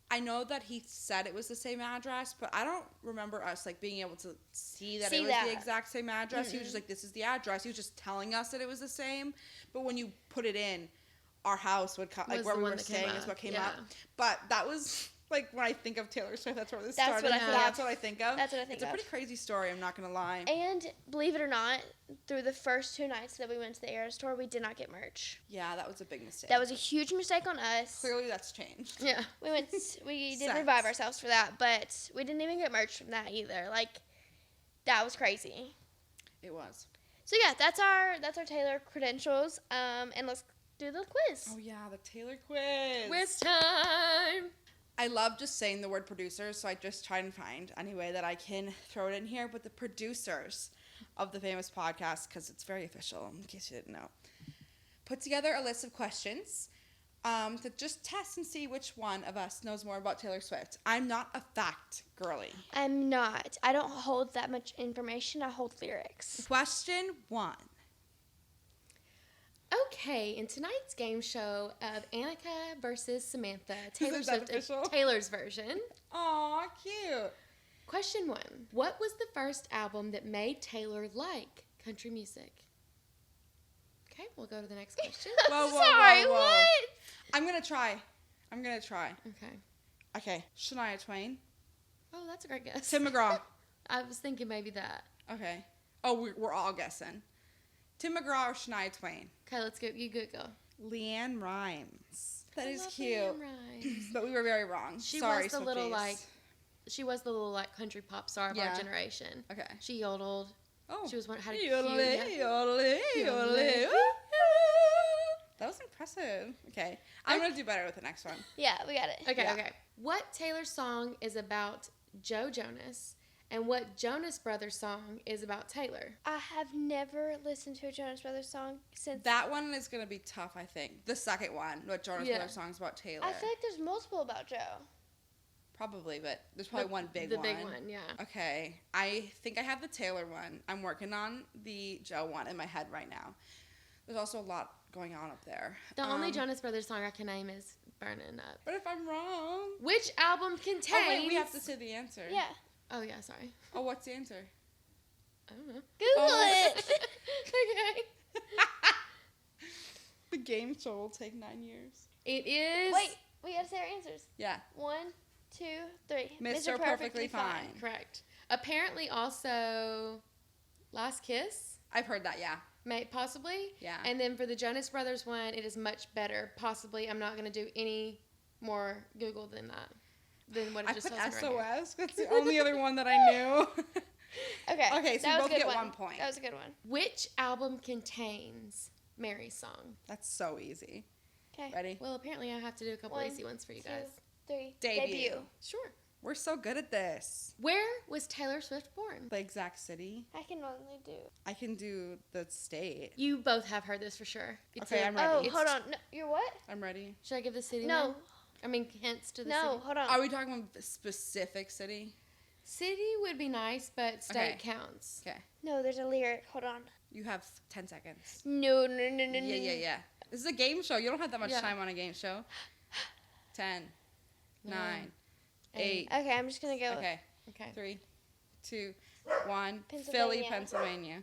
I know that he said it was the same address, but I don't remember us like being able to see that See it was that. the exact same address. He was just like, "This is the address." He was just telling us that it was the same. But when you put it in, our house would come, like Was where the we one were that came staying is up. what came Yeah. up. But that was like when I think of Taylor Swift, that's where this That's started. what I So thought. That's what I think of. That's what I think It's a of. pretty crazy story. I'm not gonna lie. And believe it or not, through the first 2 nights that we went to the Era store, we did not get merch. Yeah, that was a big mistake. That was a huge mistake on us. Clearly that's changed. Yeah. We did Sex. revive ourselves for that, but we didn't even get merch from that either. Like, that was crazy. It was. So yeah, that's our Taylor credentials. And let's do the quiz. Oh yeah, the Taylor quiz. Quiz time. I love just saying the word producers, so I just try and find any way that I can throw it in here. But the producers of the famous podcast, because it's very official, in case you didn't know, put together a list of questions to just test and see which one of us knows more about Taylor Swift. I'm not a fact girly. I'm not. I don't hold that much information. I hold lyrics. Question 1. Okay, in tonight's game show of Annica versus Samantha, Taylor Is that Swift, official? Taylor's version. Aw, cute. Question 1. What was the first album that made Taylor like country music? Okay, we'll go to the next question. Whoa, whoa, Sorry, whoa, whoa. what? I'm going to try. Okay. Okay, Shania Twain. Oh, that's a great guess. Tim McGraw. I was thinking maybe that. Okay. Oh, we're all guessing. Tim McGraw or Shania Twain? Okay, let's go. You good, go. Leanne Rimes. That I is love cute. Leanne Rimes. But we were very wrong. She Sorry, was the little Swifties. she was the little like country pop star of Yeah. our generation. Okay. She yodeled. Oh. She was one had a Yodeling, cute. yodeling, yodeling. Yodeling. That was impressive. Okay. I'm going to do better with the next one. Yeah, we got it. Okay, Yeah. okay. What Taylor song is about Joe Jonas, and what Jonas Brothers song is about Taylor? I have never listened to a Jonas Brothers song since. That one is going to be tough, I think. The second one, what Jonas Yeah. Brothers songs about Taylor. I feel like there's multiple about Joe. Probably, but there's probably one big the one. big one, yeah. Okay. I think I have the Taylor one. I'm working on the Joe one in my head right now. There's also a lot going on up there. The only Jonas Brothers song I can name is "Burning Up." But if I'm wrong. Which album contains? Oh, wait, we have to say the answer. Yeah. Oh yeah, sorry. Oh, what's the answer? I don't know. Google Oh. it. Okay. The game show will take 9 years. It is. Wait, we gotta say our answers. Yeah. 1, 2, 3. Mr. Perfectly Fine. Correct. Apparently, also, "Last Kiss." I've heard that, yeah. Possibly. Yeah. And then for the Jonas Brothers one, it is much better. Possibly. I'm not going to do any more Google than that. Than what it I just put says right here. SOS. That's the only other one that I knew. Okay. Okay, so that we was a both good get one. 1 point. That was a good one. Which album contains Mary's song? That's so easy. Okay. Ready? Well, apparently I have to do a couple 1, easy ones for you 2, guys. 3. Debut. Sure. We're so good at this. Where was Taylor Swift born? The exact city. I can only do. I can do the state. You both have heard this for sure. Okay, I'm ready. Oh, It's- hold on. No, you're what? I'm ready. Should I give the city No. name? I mean, hints to the No, city. hold on. Are we talking about a specific city? City would be nice, but state Okay. counts. Okay. No, there's a lyric. Hold on. You have 10 seconds. No. Yeah. This is a game show. You don't have that much Yeah. time on a game show. 10, 9, 8. Eight. Okay, I'm just gonna go. Okay. Okay. 3, 2, 1. Philly, Pennsylvania. Pennsylvania.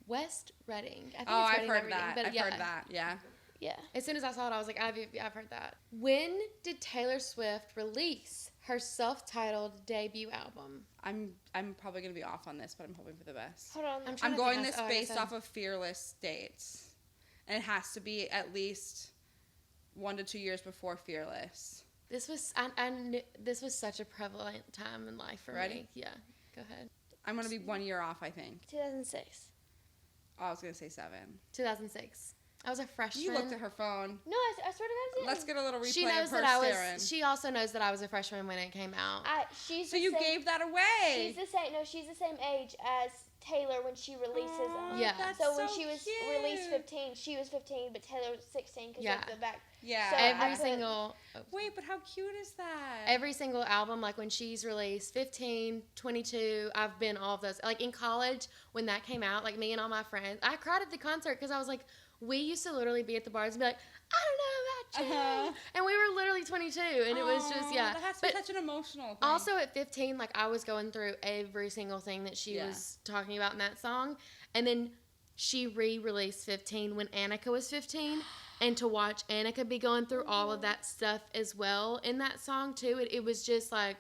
West Reading. I think Oh, it's I've Reading, heard not Reading, that. but I've yeah. heard that. Yeah. Yeah. As soon as I saw it, I was like, I've heard that. When did Taylor Swift release her self-titled debut album? I'm probably gonna be off on this, but I'm hoping for the best. Hold on. I'm trying I'm to going think. this Oh, I based said- off of Fearless dates, and it has to be at least 1 to 2 years before Fearless. This was this was such a prevalent time in life for Ready? me. Yeah, go ahead. I'm gonna be 1 year off, I think. 2006. Oh, I was gonna say 7. 2006. I was a freshman. You looked at her phone. No, I swear to God, I didn't. Let's get a little replay She knows of her that I staring. was. She also knows that I was a freshman when it came out. She's So the you same, gave that away. She's the same. No, she's the same age as Taylor when she releases them. Yeah. That's So when she was cute. released 15, she was 15, but Taylor was 16 because Yeah. of the back. Yeah. So every I put- single. Wait, but how cute is that? Every single album, like when she's released 15, 22, I've been all of those. Like in college, when that came out, like me and all my friends, I cried at the concert because I was like, we used to literally be at the bars and be like, I don't know about you. Uh-huh. And we were literally 22, and it was just, yeah. That has to be But such an emotional thing. also at 15, like I was going through every single thing that she Yeah. was talking about in that song. And then she re-released 15 when Annica was 15. And to watch Annica be going through all of that stuff as well in that song too, it was just like,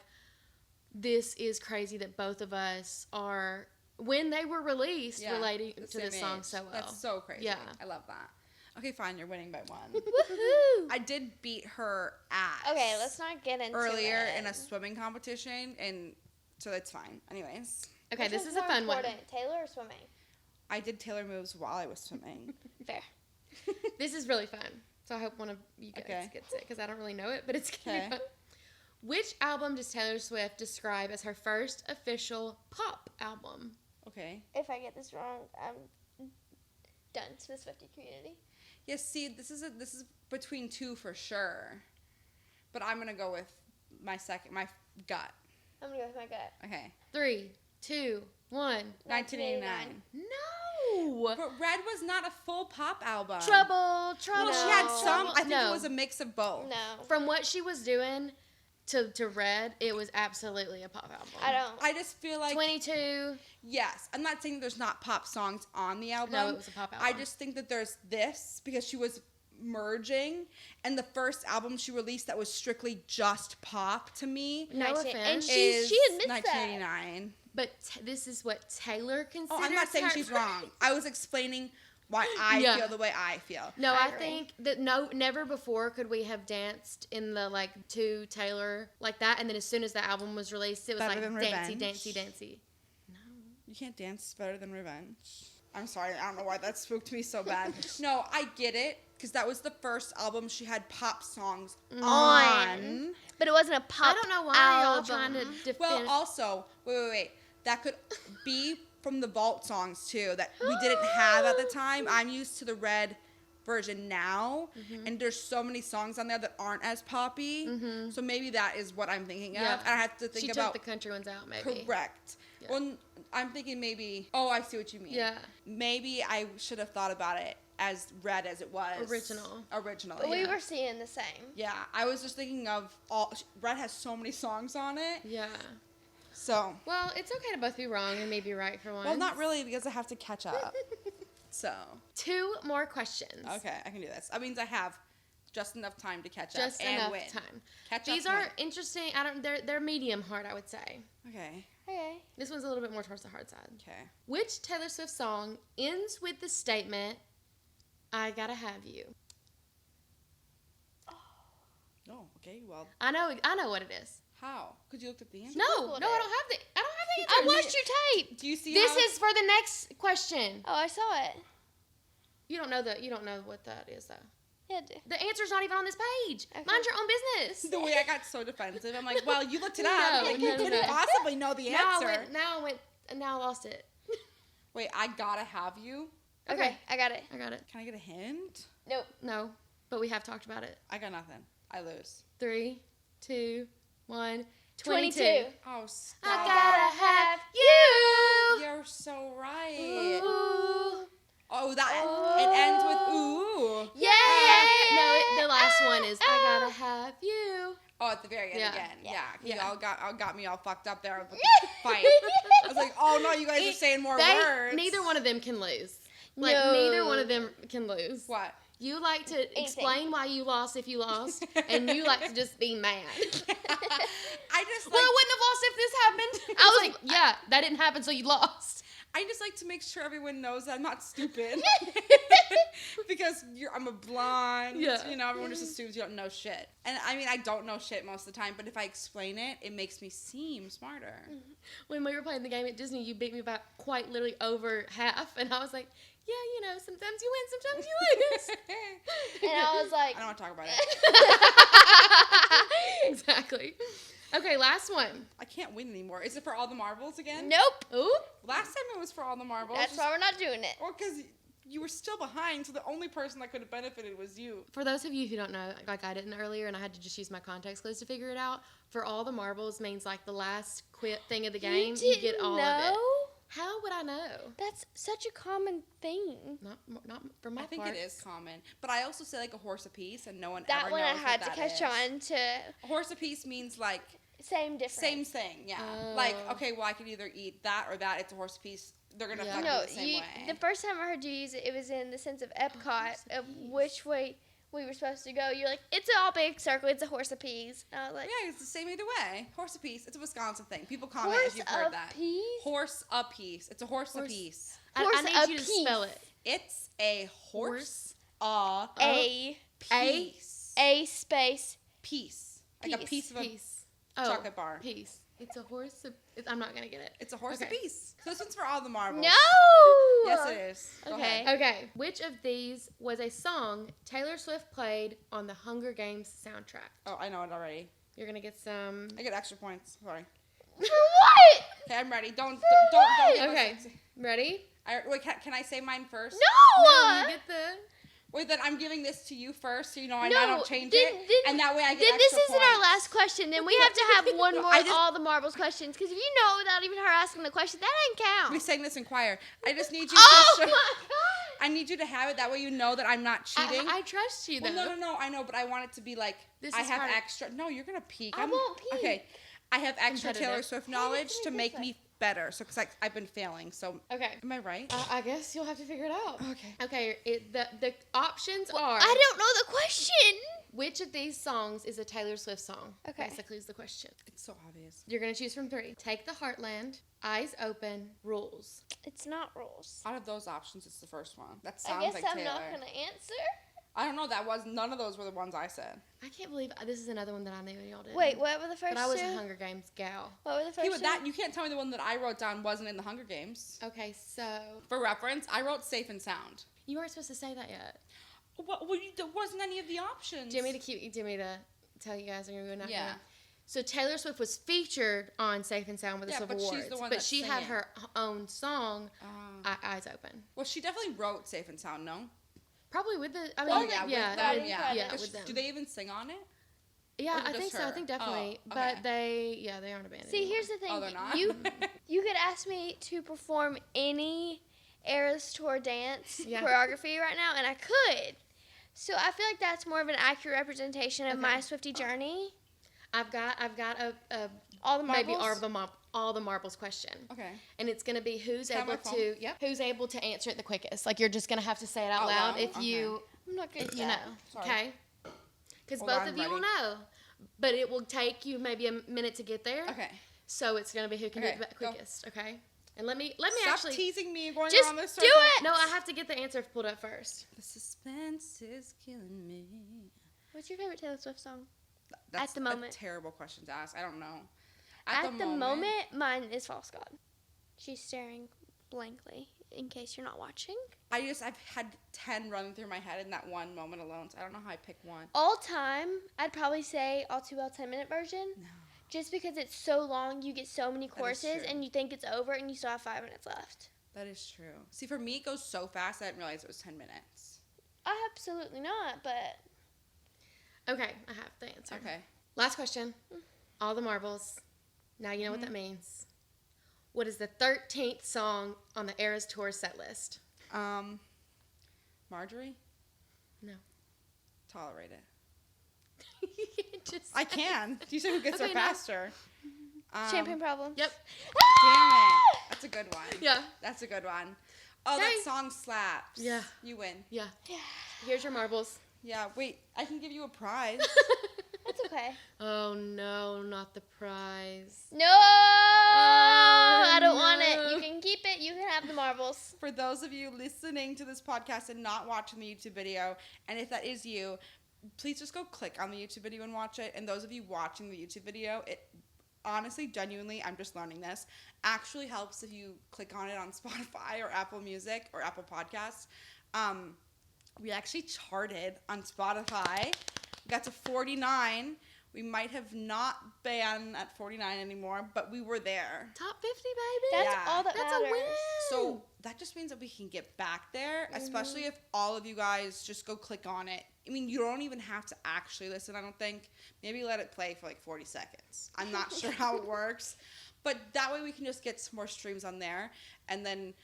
this is crazy that both of us are, when they were released, Yeah, relating the to this same song age. so well. That's so crazy. Yeah. I love that. Okay, fine. You're winning by 1. Woohoo! I did beat her ass. Okay, let's not get into earlier it. in a swimming competition, and so that's fine. Anyways, Okay, Which this one's is a more fun one. important, Taylor or swimming? I did Taylor moves while I was swimming. Fair. This is really fun. So I hope one of you guys Okay. gets it because I don't really know it, but it's going to Okay. be fun. Which album does Taylor Swift describe as her first official pop album? Okay. If I get this wrong, I'm done to the Swiftie community. Yeah. See, this is between 2 for sure, but I'm gonna go with my gut. I'm gonna go with my gut. Okay. 3, 2, 1. 1989. No. But Red was not a full pop album. Trouble. Well, she had No. some. I think No. it was a mix of both. No, From what she was doing to Red, it was absolutely a pop album. I don't. I just feel like 22. yes. I'm not saying there's not pop songs on the album. No, it was a pop album. I just think that there's this because she was merging, and the first album she released that was strictly just pop to me No 19 and offense. she is admits that. 1989. But this is what Taylor considers. Oh, I'm not saying her she's first- wrong. I was explaining why I Yeah. feel the way I feel. No, I I agree. think that never before could we have danced in the like to Taylor like that, and then as soon as the album was released, it was Better like Than dancey, Revenge. dancey, dancey. You can't dance better than Revenge. I'm sorry, I don't know why that spooked me so bad. No, I get it, because that was the first album she had pop songs on. But it wasn't a pop. I don't know why y'all album. trying to defend. Well, also, wait. That could be from the vault songs, too, that we didn't have at the time. I'm used to the Red version now, and there's so many songs on there that aren't as poppy. So maybe that is what I'm thinking Yeah. of. And I have to think she about took the country ones out, maybe. correct. Yeah. Well, I'm thinking maybe. Oh, I see what you mean. Yeah. Maybe I should have thought about it as Red as it was. Original. But we yeah. were seeing the same. Yeah, I was just thinking of Red has so many songs on it. Yeah. So, Well, it's okay to both be wrong and maybe right for once. well, not really because I have to catch up. So, 2 more questions. okay, I can do this. That means I have just enough time to catch Just up and enough win. time. Catch These up. are win. interesting. They're medium hard, I would say. Okay. Okay. This one's a little bit more towards the hard side. Okay. Which Taylor Swift song ends with the statement, "I gotta have you"? Oh, okay. Well, I know what it is. how? Could you look at the answer? No, Googled I it. don't have the answer. I watched your tape. Do you see? This how is for the next question. Oh, I saw it. You don't know what that is though. Yeah. The answer's not even on this page. Okay. Mind your own business. The way I got so defensive, I'm like, well, you looked it up. No, Like, you no, couldn't no. possibly know the answer. Now I lost it. Wait, I gotta have you. Okay, I got it. I got it. Can I get a hint? Nope. No, but we have talked about it. I got nothing. I lose. 3, 2, 1. 22. Oh, stop. I gotta have you. You're so right. Ooh. Oh, it ends with ooh. Yay! No, the last one is I gotta have you. Oh, at the very end Yeah. again. Yeah. Yeah. You all got me all fucked up there with the fight. I was like, oh no, you guys are saying more words. Neither one of them can lose. Like, No. neither one of them can lose. What? You like to explain why you lost if you lost, and you like to just be mad. I just Well, like I wouldn't have lost if this happened. I was like, yeah, that didn't happen, so you lost. I just like to make sure everyone knows that I'm not stupid. Because I'm a blonde. Yeah. You know, everyone just assumes you don't know shit. And I mean, I don't know shit most of the time, but if I explain it, it makes me seem smarter. When we were playing the game at Disney, you beat me by quite literally over half, and I was like, yeah, you know, sometimes you win, sometimes you lose. And I was like, I don't want to talk about it. Exactly. Okay, last one. I can't win anymore. Is it for all the marbles again? nope. Ooh. Last time it was for all the marbles. That's why we're not doing it. Or because you were still behind, so the only person that could have benefited was you. For those of you who don't know, like I didn't earlier, and I had to just use my context clues to figure it out, for all the marbles means like the last thing of the game, you get all of it. How would I know? That's such a common thing. Not for my I think part. it is common. But I also say like a horse apiece, and no one That ever one knows I had what to that catch is. on to. A horse apiece means like Same difference. same thing, yeah. Oh. Like, okay, well I could either eat that or that. It's a horse apiece. They're gonna Yeah. affect No, me the same way. the first time I heard you use it, it was in the sense of Epcot, of which way we were supposed to go. You're like, it's all big circle, it's a horse apiece. And I was like, Yeah, it's the same either way. Horse apiece. It's a Wisconsin thing. People comment horse if you've heard that. apiece? Horse apiece. It's a horse Horse- apiece. I Horse need you to apiece. spell it. It's a horse A piece. space Piece. Like a Piece. piece of a Piece. chocolate bar. Piece. It's a horse. I'm not going to get it. It's a horse Okay. apiece. So this one's for all the marbles. No. Yes, it is. Go Okay. ahead. Okay. Which of these was a song Taylor Swift played on the Hunger Games soundtrack? Oh, I know it already. You're going to get some. I get extra points. Sorry. For what? Okay, I'm ready. Don't what? give us Okay. a- Ready? Wait, can I say mine first? No. You get the. Wait, then I'm giving this to you first, so you know I No, don't change then- it, then- and that way I get Then this extra isn't our points. last question. Then we have to have one No, more I of just- all the marbles questions. Because if you know without even her asking the question, that ain't count. We sang this in choir. I just need you Oh to my god. I need you to have it. That way you know that I'm not cheating. I trust you, though. Well, no, I know, but I want it to be like, This I is have part of- extra. No, you're going to peek. I won't peek. Okay. I have extra Competitive. Taylor Swift Hey, knowledge let's to do it make this me better. So, because I've been failing. So, Okay. am I right? I guess you'll have to figure it out. Okay. Okay. The options are. I don't know the question. Which of these songs is a Taylor Swift song? Okay. Basically, is the question. It's so obvious. You're gonna choose from 3. Take the Heartland, Eyes Open, Rules. It's not rules. Out of those options, it's the first one. That I sounds guess like I'm Taylor. not gonna answer. I don't know. None of those were the ones I said. I can't believe this is another one that I knew y'all did. Wait, what were the first But I was two? a Hunger Games gal. What were the first Yeah, but two? that you can't tell me the one that I wrote down wasn't in the Hunger Games. Okay, so For reference, I wrote Safe and Sound. you weren't supposed to say that yet. There wasn't any of the options. Jimmy to tell you guys, and you're not. Yeah. Gonna. So Taylor Swift was featured on Safe and Sound with the Yeah, Civil but she's Awards, the one but that's she had singing. her own song, Eyes Open. Well, she definitely wrote Safe and Sound, no? Probably with the. I mean, Oh, yeah, yeah, with them, with- yeah. yeah, Does with them. Do they even sing on it? Yeah, Or is it I think just so. I her? think definitely. Oh, okay. But they aren't a band. See, anymore. here's the thing. Oh, they're not? You could ask me to perform any Eras Tour dance Yeah. choreography right now, and I could. So I feel like that's more of an accurate representation of Okay. my Swiftie journey. I've got a All the marbles. maybe all the marbles question, Okay. and it's gonna be who's Can I have able my to who's able to answer it the quickest. Like you're just gonna have to say it out Out loud loud? if Okay. you I'm not good if at you that. know. Sorry. Okay. Because Hold both on, of you will ready? know, but it will take you maybe a minute to get there. Okay. So it's gonna be who can Okay, do it go. quickest. Okay. And let me Stop actually. teasing me and going Just around this do circle. it! No, I have to get the answer pulled up first. The suspense is killing me. What's your favorite Taylor Swift song? That's the moment. a terrible question to ask. I don't know. At the moment, mine is False God. She's staring blankly in case you're not watching. I've had 10 running through my head in that one moment alone, so I don't know how I pick one. All time, I'd probably say All Too Well 10-minute version. No. Just because it's so long, you get so many choruses, true. and you think it's over, and you still have 5 minutes left. That is true. See, for me, it goes so fast, I didn't realize it was 10 minutes. Absolutely not, but... Okay, I have the answer. Okay. Last question. All the marbles. Now you know what that means. What is the 13th song on the Eras Tour set list? Marjorie? No. Tolerate it. Just I can. Do you say who gets there Okay, no. faster? Champagne Problems. Yep. Damn it. That's a good one. Yeah. That's a good one. Oh, Okay. that song slaps. Yeah. You win. Yeah. Yeah. Here's your marbles. Yeah, wait. I can give you a prize. That's okay. Oh no, not the prize. No! I don't want no. it. You can keep it. You can have the marbles. For those of you listening to this podcast and not watching the YouTube video, and if that is you, please just go click on the YouTube video and watch it. And those of you watching the YouTube video, it honestly, genuinely, I'm just learning this, actually helps if you click on it on Spotify or Apple Music or Apple Podcasts. We actually charted on Spotify. We got to 49. We might have not been at 49 anymore, but we were there. Top 50, baby. That's Yeah. all that That's matters. a win. So that just means that we can get back there, especially if all of you guys just go click on it. I mean, you don't even have to actually listen, I don't think. Maybe let it play for like 40 seconds. I'm not sure how it works. But that way we can just get some more streams on there. And then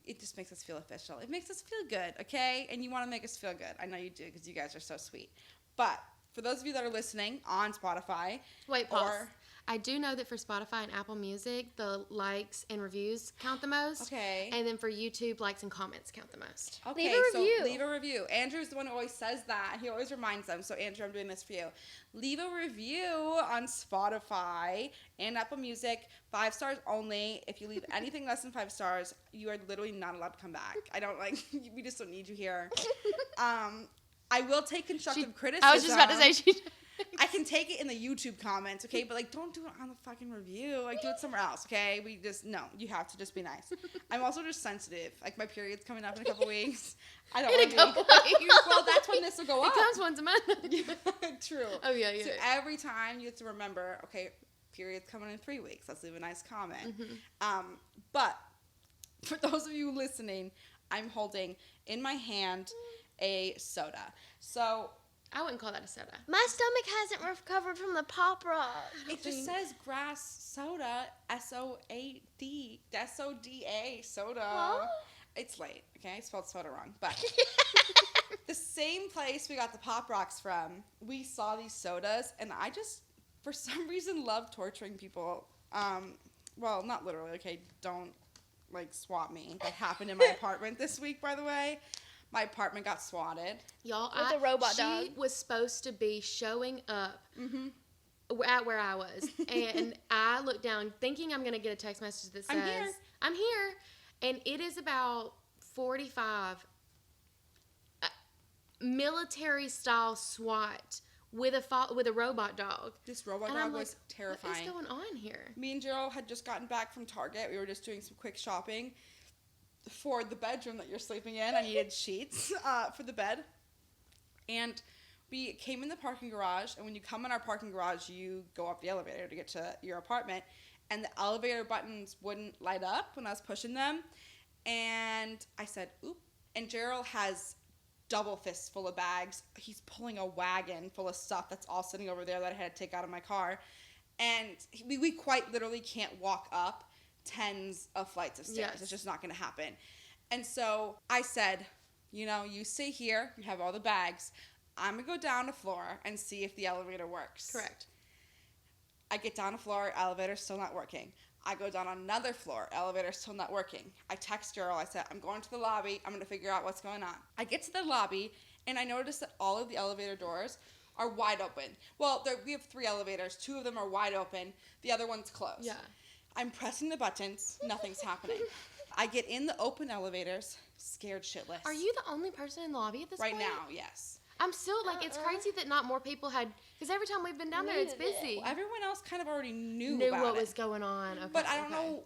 it just makes us feel official. It makes us feel good, okay? And you want to make us feel good. I know you do because you guys are so sweet. But for those of you that are listening on Spotify. Wait, pause. Or, I do know that for Spotify and Apple Music, the likes and reviews count the most. okay. And then for YouTube, likes and comments count the most. Okay, Leave a review. So leave a review. Andrew's the one who always says that. He always reminds them. So, Andrew, I'm doing this for you. Leave a review on Spotify and Apple Music. 5 stars only. If you leave anything less than 5 stars, you are literally not allowed to come back. We just don't need you here. I will take constructive criticism. I was just about to say she. I can take it in the YouTube comments, okay? But, don't do it on the fucking review. Do it somewhere else, okay? No, you have to just be nice. I'm also just sensitive. My period's coming up in a couple weeks. I don't want to couple weeks. Well, that's when this will go up. It comes once a month. True. Oh, yeah. So every time you have to remember, okay, period's coming in 3 weeks. Let's leave a nice comment. But for those of you listening, I'm holding in my hand a soda. So I wouldn't call that a soda. My stomach hasn't recovered from the pop rock. it just says grass soda, SOAD, SODA, soda. Huh? It's late, okay? I spelled soda wrong. But the same place we got the Pop Rocks from, we saw these sodas, and I just, for some reason, love torturing people. Well, not literally, okay? Don't, swat me. That happened in my apartment this week, by the way. My apartment got swatted. Y'all, With a robot dog. She was supposed to be showing up at where I was. And I looked down thinking I'm going to get a text message that says, I'm here. And it is about 45 military-style SWAT with a robot dog. This robot And dog I'm like, was terrifying. what is going on here? Me and Gerald had just gotten back from Target. We were just doing some quick shopping for the bedroom that you're sleeping in. I needed sheets for the bed. And we came in the parking garage, and when you come in our parking garage, you go up the elevator to get to your apartment, and the elevator buttons wouldn't light up when I was pushing them. And I said, oop. And Gerald has double fists full of bags. He's pulling a wagon full of stuff that's all sitting over there that I had to take out of my car. And we quite literally can't walk up tens of flights of stairs. Yes. It's just not going to happen. And so I said, you stay here. You have all the bags. I'm going to go down the floor and see if the elevator works. Correct. I get down the floor. Elevator's still not working. I go down another floor. Elevator's still not working. I text Gerald. I said, I'm going to the lobby. I'm going to figure out what's going on. I get to the lobby, and I notice that all of the elevator doors are wide open. Well, we have 3 elevators. 2 of them are wide open. The other one's closed. Yeah. I'm pressing the buttons. Nothing's happening. I get in the open elevators, scared shitless. Are you the only person in the lobby at this point? Right now, yes. I'm still, it's crazy that not more people had, because every time we've been down there, it's Needed it. busy. Well, everyone else kind of already knew Knew about what it. was going on. Okay, But I don't know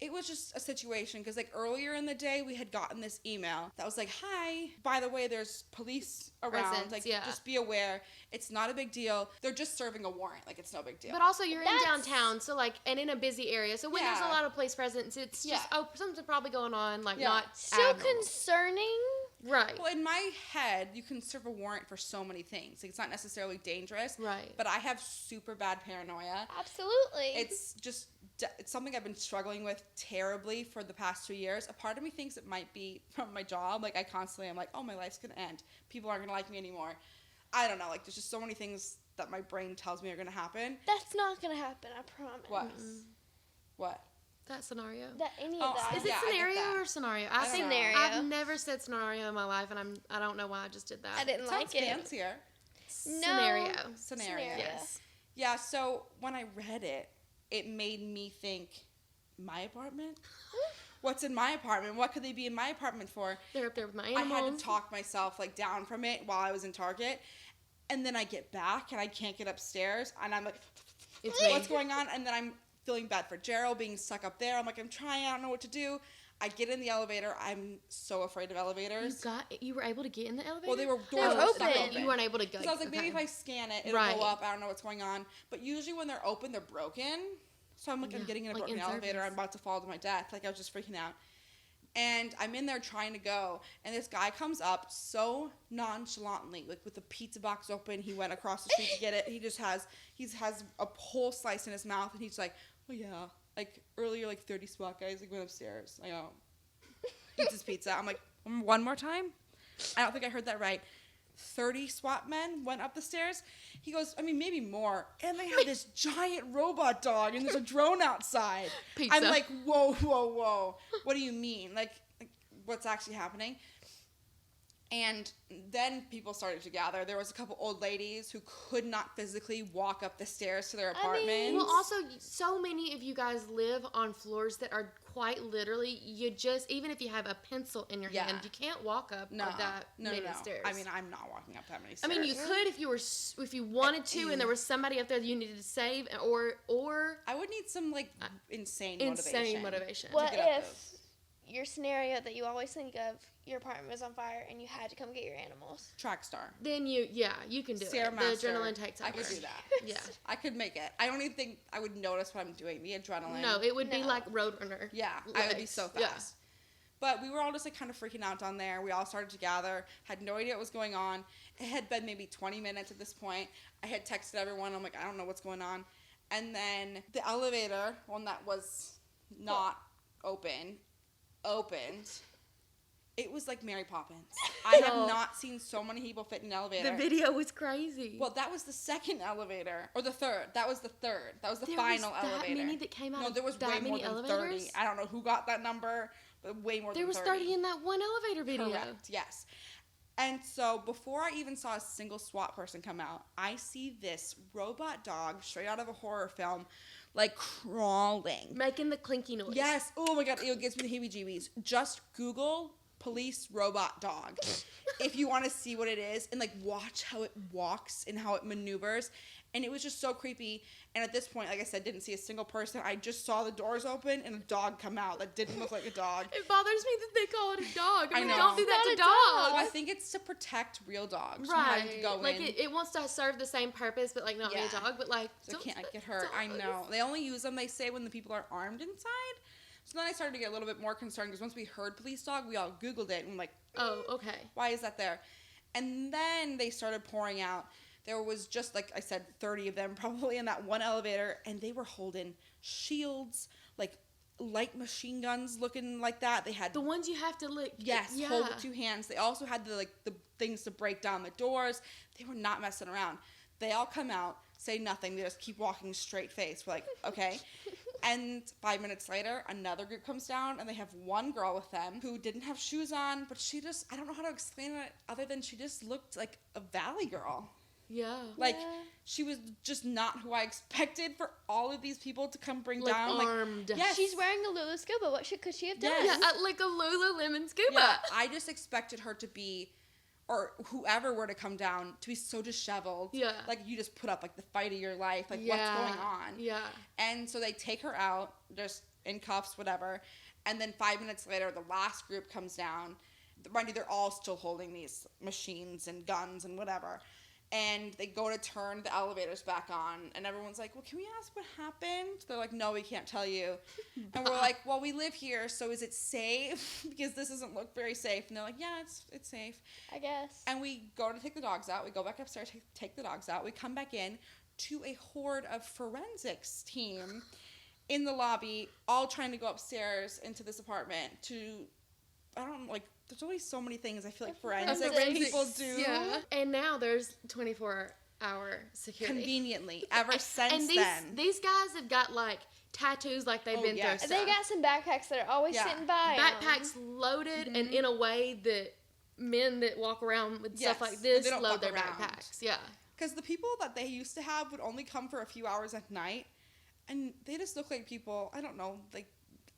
it was just a situation because like earlier in the day we had gotten this email that was like, hi, by the way, there's police around. Presence, like, yeah. just be aware. It's not a big deal. They're just serving a warrant. Like, it's no big deal. But also, you're in That's- downtown, so like, and in a busy area. So when there's a Yeah. lot of police presence, it's just something's probably going on. Like Yeah. not Still abnormal. concerning. Right. Well, in my head, you can serve a warrant for so many things. Like, it's not necessarily dangerous. Right. But I have super bad paranoia. Absolutely. It's just, it's something I've been struggling with terribly for the past 2 years. A part of me thinks it might be from my job. Like, I constantly am like, oh, my life's going to end. People aren't going to like me anymore. I don't know. Like, there's just so many things that my brain tells me are going to happen. That's not gonna happen. I promise. What? What? That scenario. That any Oh, of that. Is Yeah, it I get scenario that. or scenario? I don't know. Scenario. I've never said scenario in my life, and I don't know why I just did that. I didn't Sounds like it. fancier. No. Scenario. Scenario. Yes. Yeah, so when I read it, it made me think, my apartment? What's in my apartment? What could they be in my apartment for? They're up there with my I animals. had to talk myself like down from it while I was in Target. And then I get back and I can't get upstairs and I'm like, It's me. what's going on? And then I'm feeling bad for Gerald being stuck up there. I'm like, I'm trying, I don't know what to do. I get in the elevator. I'm so afraid of elevators. You were able to get in the elevator? Well, they were They were doors were stuck open. open. You weren't able to go. So I was like, maybe if I scan it, it'll Right. go up. I don't know what's going on. But usually when they're open, they're broken. So I'm like, I'm Yeah, getting in a like broken in elevator. service. I'm about to fall to my death. Like, I was just freaking out. And I'm in there trying to go. And this guy comes up so nonchalantly, like with the pizza box open. He went across the street to get it. He has a whole slice in his mouth. And he's like, oh, yeah. Like, earlier, like 30 SWAT guys like, went upstairs. I go, eats his pizza. I'm like, one more time? I don't think I heard that right. 30 SWAT men went up the stairs. He goes, I mean, maybe more. And they have this giant robot dog, and there's a drone outside. Pizza. I'm like, whoa, whoa, whoa. What do you mean? Like what's actually happening? And then people started to gather. There was a couple old ladies who could not physically walk up the stairs to their apartments. Well, also, so many of you guys live on floors that are quite literally, even if you have a pencil in your Yeah. hand, you can't walk up that many stairs. I mean, I'm not walking up that many I stairs. mean, you could if you wanted to, and there was somebody up there that you needed to save, or I would need some, like, insane motivation. What get up if your scenario that you always think of, your apartment was on fire and you had to come get your animals? Track star. Then you can do Stairmaster. it. The adrenaline takes over. I could do that. Yeah. I could make it. I don't even think I would notice what I'm doing. The adrenaline. No, it would be No. like Roadrunner. Yeah, I would be legs. so Yeah. fast. But we were all just like kind of freaking out down there. We all started to gather. Had no idea what was going on. It had been maybe 20 minutes at this point. I had texted everyone. I'm like, I don't know what's going on. And then the elevator, one that was not opened. It was like Mary Poppins. I have not seen so many people fit in an elevator. The video was crazy. Well, that was the second elevator, or the third. That was the third. That was the There final was that elevator. many that came out No, of there was that way many more than elevators? 30. I don't know who got that number, but way more There than was 30. 30 in that one elevator video. Correct. Yes. And so before I even saw a single SWAT person come out, I see this robot dog straight out of a horror film, like crawling. Making the clinky noise. Yes. Oh my God. It gives me the heebie-jeebies. Just Google police robot dog if you want to see what it is, and like watch how it walks and how it maneuvers. And it was just so creepy. And at this point, like I said, didn't see a single person. I just saw the doors open and a dog come out that didn't look like a dog. It bothers me that they call it a dog. I mean, know. don't do that It's to not a dogs. Well, I think it's to protect real dogs from having to Right. go Like in. it wants to serve the same purpose, but like not be a Yeah. dog. But like, So don't can't let get hurt. I dogs. know. They only use them, they say, when the people are armed inside. So then I started to get a little bit more concerned because once we heard police dog, we all Googled it and I'm like, Oh, okay. why is that there? And then they started pouring out. There was just, like I said, 30 of them probably in that one elevator, and they were holding shields, like light machine guns looking like that. They had The ones you have to lick. yes, Yeah. hold with two hands. They also had the things to break down the doors. They were not messing around. They all come out, say nothing. They just keep walking straight face. We're like, okay. And 5 minutes later, another group comes down, and they have one girl with them who didn't have shoes on, but she just, I don't know how to explain it other than she just looked like a valley girl. Yeah. Like, Yeah. she was just not who I expected for all of these people to come bring Like down. armed. Like, yes. She's wearing a Lulu scuba. What could she have done? Yes. Yeah, like a Lululemon scuba. Yeah, I just expected her to be, or whoever were to come down, to be so disheveled. Yeah. Like, you just put up, like, the fight of your life. Like, Yeah. what's going on? Yeah. And so they take her out, just in cuffs, whatever. And then 5 minutes later, the last group comes down. Mind you, they're all still holding these machines and guns and whatever. And they go to turn the elevators back on. And everyone's like, well, can we ask what happened? They're like, no, we can't tell you. And we're like, well, we live here, so is it safe? Because this doesn't look very safe. And they're like, yeah, it's safe. I guess. And we go to take the dogs out. We go back upstairs, take the dogs out. We come back in to a horde of forensics team in the lobby, all trying to go upstairs into this apartment there's always so many things I feel like forensics people do. Yeah. And now there's 24-hour security. Conveniently, ever since and these guys have got like tattoos like they've been through stuff. They got some backpacks that are always sitting by. Backpacks loaded and in a way that men that walk around with stuff like this load their backpacks. Yeah. Because the people that they used to have would only come for a few hours at night, and they just look like people, I don't know, like,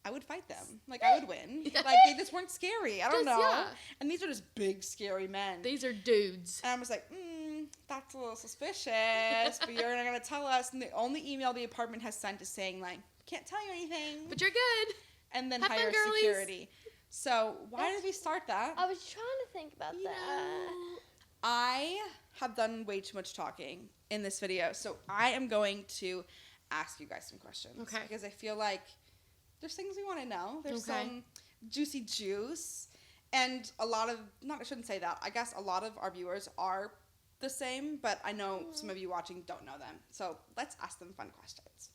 I would fight them. Like, I would win. Like, they just weren't scary. I don't know. Yeah. And these are just big, scary men. These are dudes. And I was like, that's a little suspicious, but you're not going to tell us. And the only email the apartment has sent is saying, like, can't tell you anything. But you're good. And then hire security. So, why did we start that? I was trying to think about that. I have done way too much talking in this video, so I am going to ask you guys some questions. Okay. Because I feel like there's things we want to know. There's some juicy juice. And I shouldn't say that. I guess a lot of our viewers are the same, but I know some of you watching don't know them. So let's ask them fun questions.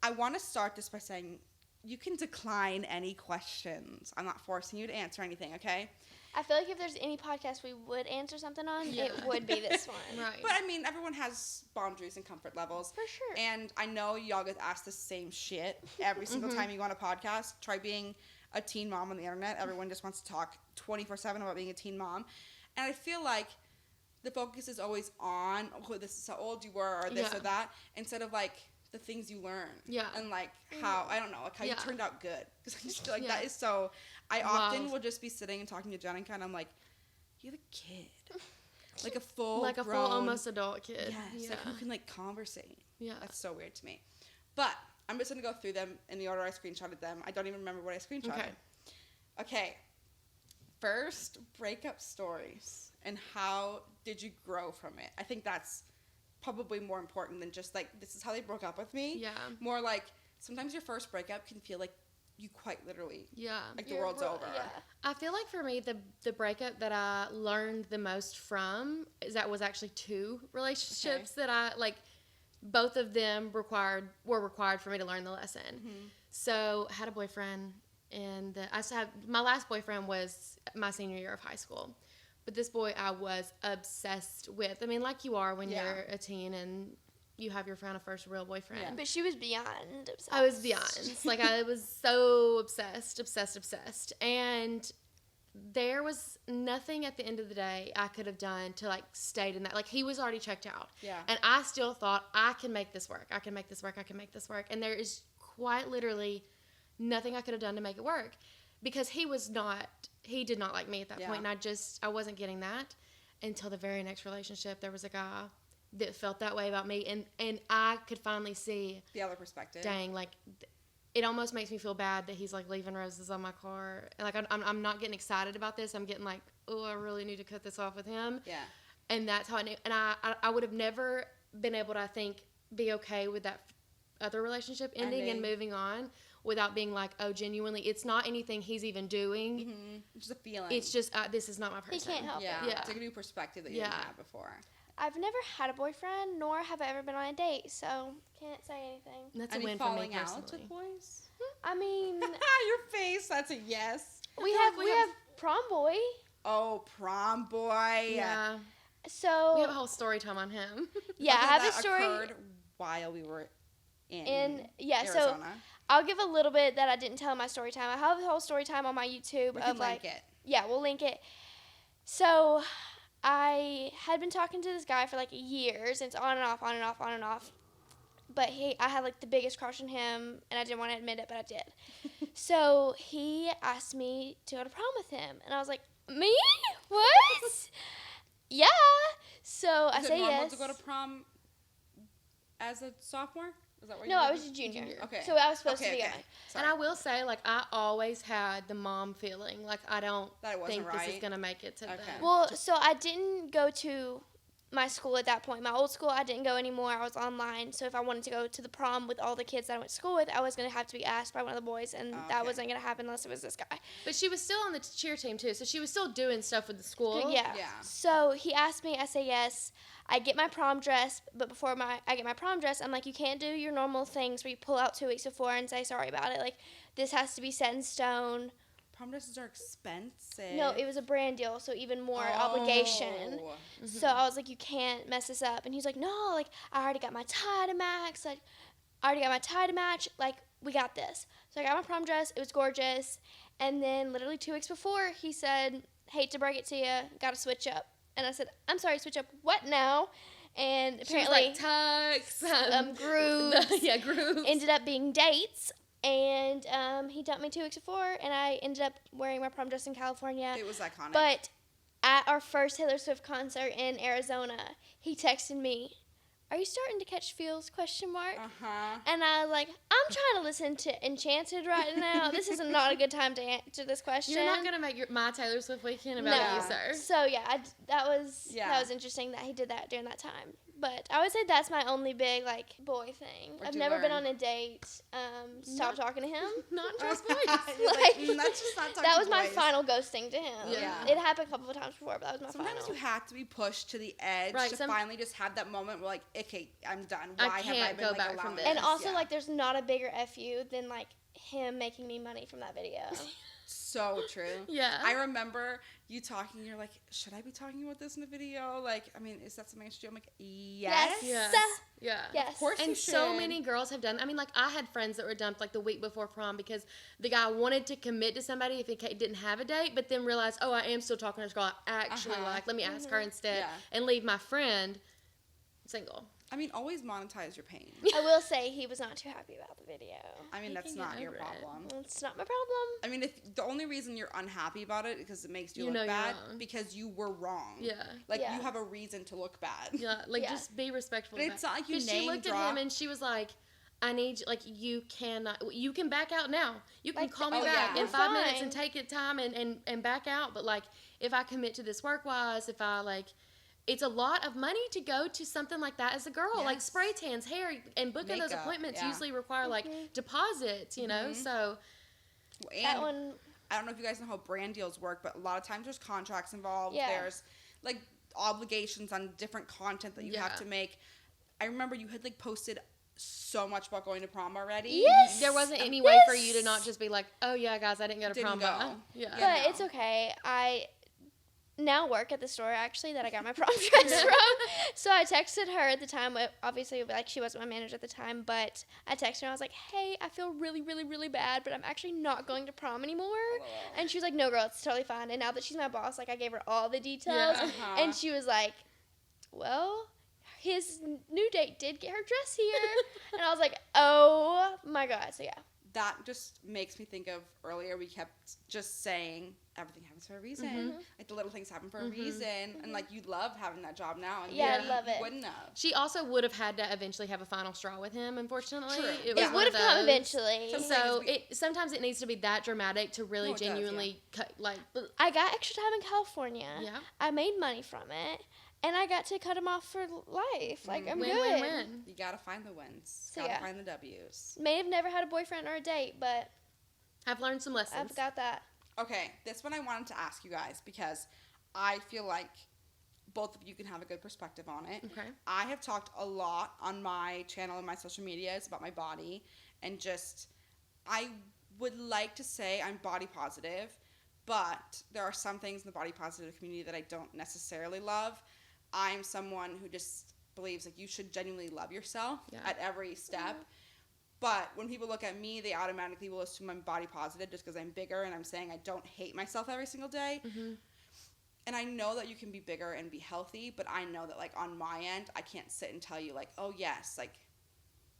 I want to start this by saying you can decline any questions. I'm not forcing you to answer anything, okay? I feel like if there's any podcast we would answer something on, it would be this one. Right. But I mean, everyone has boundaries and comfort levels. For sure. And I know y'all get asked the same shit every single time you go on a podcast. Try being a teen mom on the internet. Everyone just wants to talk 24/7 about being a teen mom. And I feel like the focus is always on, oh, this is how old you were or this or that, instead of like the things you learn. Yeah. And like how, I don't know, like how you turned out good. Because I just feel like that is so, I often will just be sitting and talking to Jennica and I'm like, you're the kid. Like a full almost adult kid. Yes. Like who can like conversate. Yeah. That's so weird to me. But I'm just going to go through them in the order I screenshotted them. I don't even remember what I screenshotted. Okay. First, breakup stories. And how did you grow from it? I think that's probably more important than just like, this is how they broke up with me. Yeah. More like, sometimes your first breakup can feel like you quite literally, like the world's over. Yeah. I feel like for me, the breakup that I learned the most from was actually 2 relationships that I, like, both of them were required for me to learn the lesson. Mm-hmm. So I had a boyfriend, and my last boyfriend was my senior year of high school. But this boy I was obsessed with. I mean, like you are when you're a teen and you have your first real boyfriend. Yeah. But she was beyond obsessed. I was beyond. Like, I was so obsessed. And there was nothing at the end of the day I could have done to, like, stay in that. Like, he was already checked out. Yeah. And I still thought, I can make this work. And there is quite literally nothing I could have done to make it work. Because he did not like me at that point, and I wasn't getting that until the very next relationship. There was a guy that felt that way about me, and I could finally see the other perspective. Dang, like, it almost makes me feel bad that he's like leaving roses on my car, and like I'm not getting excited about this. I'm getting like, oh, I really need to cut this off with him. Yeah, and that's how I knew. And I would have never been able to, I think, be okay with that other relationship ending and moving on. Without being like, oh, genuinely, it's not anything he's even doing. Mm-hmm. It's just a feeling. It's just, this is not my person. He can't help it. Yeah. It's like a new perspective that you didn't have before. I've never had a boyfriend, nor have I ever been on a date, so can't say anything. That's a win for me personally. Out with boys? I mean... Your face, that's a yes. We have prom boy. Oh, prom boy. Yeah. So... We have a whole story time on him. Yeah, I have a story... occurred while we were in Arizona. So I'll give a little bit that I didn't tell in my story time. I have the whole story time on my YouTube. We can link it. Yeah, we'll link it. So I had been talking to this guy for like years. It's on and off. But I had like the biggest crush on him, and I didn't want to admit it, but I did. So he asked me to go to prom with him, and I was like, me? What? Yeah. So I say yes. To go to prom as a sophomore? Was that where No, you I were? was a junior. Okay. So I was supposed to be Okay. going. And I will say, like, I always had the mom feeling. Like, I don't That it wasn't think this is right? going to make it to Okay. the... Well, so I didn't go to my school at that point. My old school, I didn't go anymore. I was online. So if I wanted to go to the prom with all the kids that I went to school with, I was going to have to be asked by one of the boys, and that wasn't going to happen unless it was this guy. But she was still on the cheer team, too, so she was still doing stuff with the school. Yeah. So he asked me, I say yes. I get my prom dress, but before I get my prom dress, I'm like, you can't do your normal things where you pull out 2 weeks before and say sorry about it. Like, this has to be set in stone. Prom dresses are expensive. No, it was a brand deal, so even more obligation. So I was like, you can't mess this up. And he's like, no, like, I already got my tie to match. Like, Like, we got this. So I got my prom dress. It was gorgeous. And then literally 2 weeks before, he said, hate to break it to you, got to switch up. And I said, I'm sorry, switch up what now? And apparently, she was like, tux, groups. Groups. Ended up being dates. And he dumped me 2 weeks before, and I ended up wearing my prom dress in California. It was iconic. But at our first Taylor Swift concert in Arizona, he texted me, "Are you starting to catch feels?" ? And I was like, I'm trying to listen to Enchanted right now. This is not a good time to answer this question. You're not going to make my Taylor Swift weekend about you, sir. So, yeah, that was interesting that he did that during that time. But I would say that's my only big, like, boy thing. What'd I've you never been learn? on a date. Stop talking to him. Not just boys. That's just not talking That was to my boys. final ghosting to him. Yeah. It happened a couple of times before, but that was my Sometimes final. you have to be pushed to the edge Right, to finally just have that moment where, like, okay, I'm done. I Why have I can't been go like, back from allowing this. this? And also, Yeah. like, there's not a bigger FU than, like, him making me money from that video. So true. Yeah. I remember you talking. You're like, should I be talking about this in the video? Like, I mean, is that something I should do? I'm like, yes. Yes. Yeah. Yes. Of course you And should. so many girls have done. I mean, like, I had friends that were dumped, like, the week before prom because the guy wanted to commit to somebody if he didn't have a date, but then realized, oh, I am still talking to this girl I actually like. Let me ask her instead and leave my friend single. I mean, always monetize your pain. I will say he was not too happy about the video. I mean, that's can not get your over it. problem. It's not my problem. I mean, if the only reason you're unhappy about it is because it makes you You know look you're bad wrong. because you were wrong. Yeah. Like, Yeah. you have a reason to look bad. Yeah. Like, Yeah. just be respectful. But it's not like you Because she name looked drop. at him and she was like, I need, like, you cannot, you can back out now. You can Like, call me oh, back yeah. in We're 5 minutes fine. and take it time and back out. But, like, if I commit to this work-wise, if I, like, it's a lot of money to go to something like that as a girl. Like, Yes. spray tans, hair, and booking those Makeup, appointments yeah. usually require, like, deposits, you know? So, And That one, I don't know if you guys know how brand deals work, but a lot of times there's contracts involved. Yeah. There's, like, obligations on different content that you have Yeah. to make. I remember you had, like, posted so much about going to prom already. Yes. there wasn't any way for you to not just be like, oh, yeah, guys, I didn't go to Didn't prom. go. But Yeah. but it's okay. I now work at the store, actually, that I got my prom dress from. So I texted her at the time. Obviously, like, she wasn't my manager at the time, but I texted her. I was like, hey, I feel really, really, really bad, but I'm actually not going to prom anymore. And she was like, no, girl, it's totally fine. And now that she's my boss, like, I gave her all the details. Yeah. Uh-huh. And she was like, well, his new date did get her dress here. And I was like, oh, my God. So, yeah. That just makes me think of earlier we kept just saying everything happens for a reason. Like, the little things happen for a reason. And, like, you love having that job now. And Yeah, I you love it. wouldn't have. She also would have had to eventually have a final straw with him, unfortunately. True. It Yeah. It one would of have come those. eventually. So sometimes it needs to be that dramatic to really No, it does, genuinely cut, like, I got extra time in California. yeah. I made money from it. And I got to cut him off for life. Like, I'm Win, good. win, win. You gotta find the wins. So, Gotta yeah. find the W's. May have never had a boyfriend or a date, but I've learned some lessons. I've got that. Okay, this one I wanted to ask you guys because I feel like both of you can have a good perspective on it. Okay. I have talked a lot on my channel and my social medias about my body, and just, I would like to say I'm body positive, but there are some things in the body positive community that I don't necessarily love. I'm someone who just believes, like, you should genuinely love yourself at every step. But when people look at me, they automatically will assume I'm body positive just because I'm bigger and I'm saying I don't hate myself every single day. And I know that you can be bigger and be healthy, but I know that, like, on my end, I can't sit and tell you, like, oh, yes, like,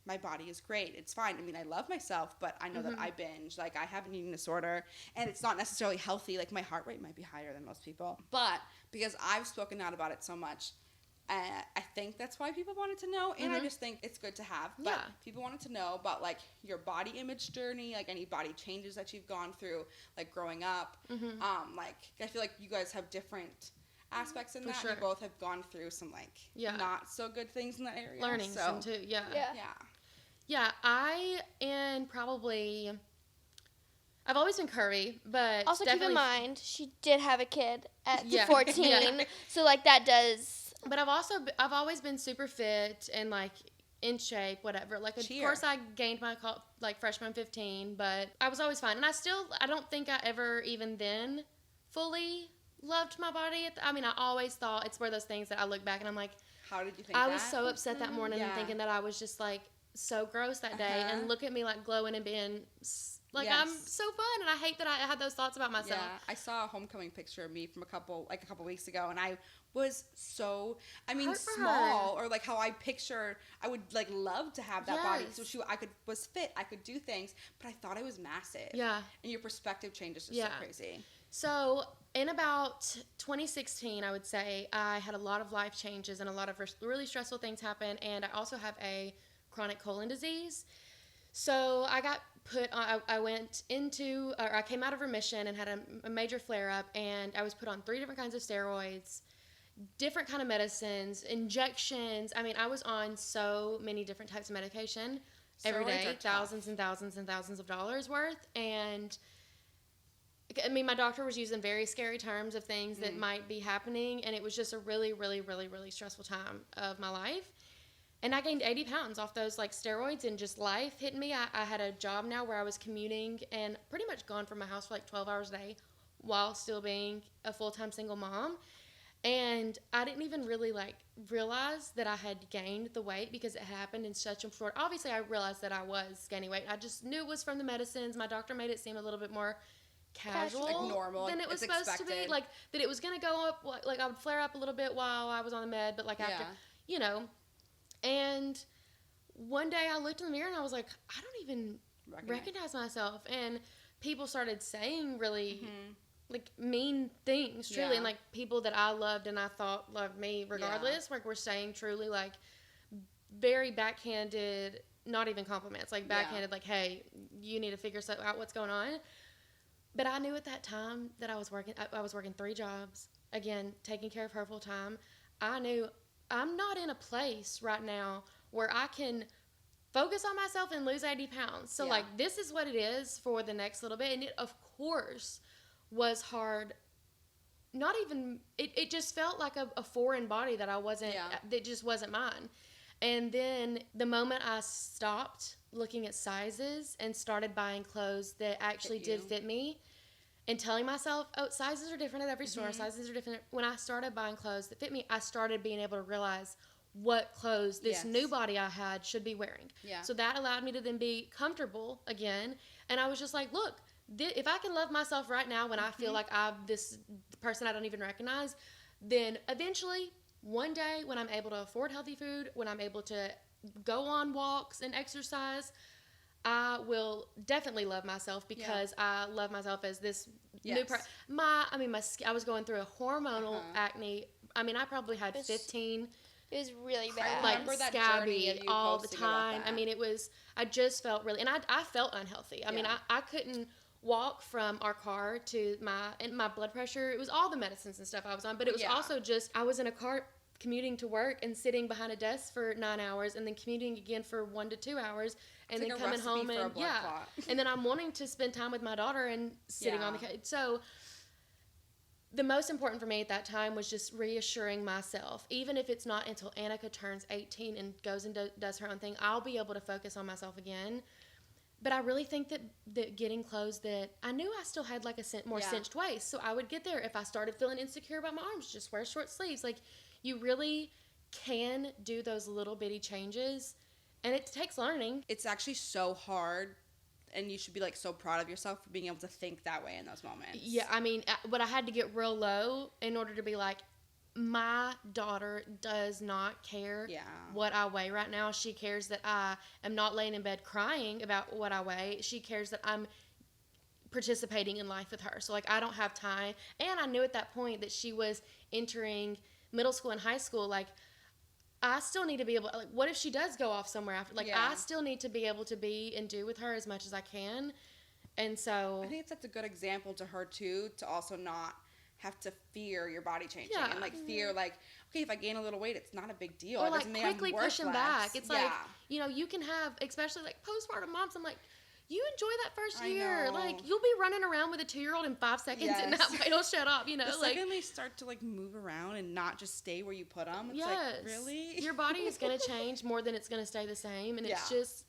my body is great. It's fine. I mean, I love myself, but I know that I binge. Like, I have an eating disorder, and it's not necessarily healthy. Like, my heart rate might be higher than most people. But because I've spoken out about it so much, I think that's why people wanted to know, and I just think it's good to have. But people wanted to know about, like, your body image journey, like, any body changes that you've gone through, like, growing up. Like, I feel like you guys have different aspects in that. Sure. You both have gone through some, like, not so good things in that area. Learning some, too. Yeah, I've always been curvy, but also keep in mind she did have a kid at 14, so like that does. But I've always been super fit and like in shape, whatever. Like of course I gained my like freshman 15, but I was always fine, and I don't think I ever even then fully loved my body. I always thought it's one of those things that I look back and I'm like, how did you think? I was so upset that morning and thinking that I was just like so gross that day, and look at me like glowing and being. Like, I'm so fun, and I hate that I had those thoughts about myself. Yeah, I saw a homecoming picture of me from a couple weeks ago, and I was so, small, or like how I would like love to have that body. So I was fit, I could do things, but I thought I was massive. Yeah. And your perspective changes just so crazy. So in about 2016, I would say, I had a lot of life changes and a lot of really stressful things happen, and I also have a chronic colon disease. So I got I came out of remission and had a major flare-up, and I was put on 3 different kinds of steroids, different kind of medicines, injections. I was on so many different types of medication every day, thousands and thousands and thousands of dollars worth. And my doctor was using very scary terms of things that might be happening, and it was just a really, really, really, really stressful time of my life. And I gained 80 pounds off those like steroids, and just life hit me. I had a job now where I was commuting and pretty much gone from my house for like 12 hours a day while still being a full-time single mom. And I didn't even really like realize that I had gained the weight because it happened in such a short. Obviously, I realized that I was gaining weight. I just knew it was from the medicines. My doctor made it seem a little bit more casual, like normal, than it was supposed to be. Like that it was going to go up, like I would flare up a little bit while I was on the med, but like after, And one day I looked in the mirror and I was like, I don't even recognize myself. And people started saying really like mean things, truly. And like people that I loved and I thought loved me regardless, like were saying truly like very backhanded, not even compliments, like backhanded, like, hey, you need to figure out what's going on. But I knew at that time that I was working 3 jobs, again, taking care of her full time. I knew I'm not in a place right now where I can focus on myself and lose 80 pounds. So, like, this is what it is for the next little bit. And it, of course, was hard. Not even, it just felt like a foreign body that I wasn't, that just wasn't mine. And then the moment I stopped looking at sizes and started buying clothes that actually did fit me, and telling myself, oh, sizes are different at every store. Sizes are different. When I started buying clothes that fit me, I started being able to realize what clothes this new body I had should be wearing. Yeah. So that allowed me to then be comfortable again. And I was just like, look, if I can love myself right now when I feel like I'm this person I don't even recognize, then eventually, one day when I'm able to afford healthy food, when I'm able to go on walks and exercise, I will definitely love myself because I love myself as this new person. I was going through a hormonal acne. I probably had 15. It was really bad. I remember that scabby all the time. I just felt really, and I felt unhealthy. I couldn't walk from our car to my blood pressure. It was all the medicines and stuff I was on, but it was also just, I was in a car commuting to work and sitting behind a desk for 9 hours and then commuting again for 1 to 2 hours and then coming home and and then I'm wanting to spend time with my daughter and sitting on the couch. So the most important for me at that time was just reassuring myself, even if it's not until Annica turns 18 and goes and does her own thing, I'll be able to focus on myself again. But I really think that getting clothes that I knew I still had like a more cinched waist, so I would get there if I started feeling insecure about my arms, just wear short sleeves. Like, you really can do those little bitty changes, and it takes learning. It's actually so hard, and you should be like so proud of yourself for being able to think that way in those moments. Yeah, but I had to get real low in order to be like, my daughter does not care what I weigh right now. She cares that I am not laying in bed crying about what I weigh. She cares that I'm participating in life with her. So, like, I don't have time. And I knew at that point that she was entering middle school and high school. Like, I still need to be able, like, what if she does go off somewhere after? Like, Yeah. I still need to be able to be and do with her as much as I can. And so I think it's such a good example to her too, to also not have to fear your body changing Yeah. and like fear like, okay, if I gain a little weight, it's not a big deal. or It like doesn't mean I'm quickly pushing worthless. back. It's like, Yeah. you know, you can have, especially like postpartum moms, I'm like, you enjoy that first I year. know. Like, you'll be running around with a 2-year-old in 5 seconds and Yes. that weight will shut up, you know? The Like, second they start to like move around and not just stay where you put them, it's yes. like, really? Your body is going to change more than it's going to stay the same. And it's Yeah. just,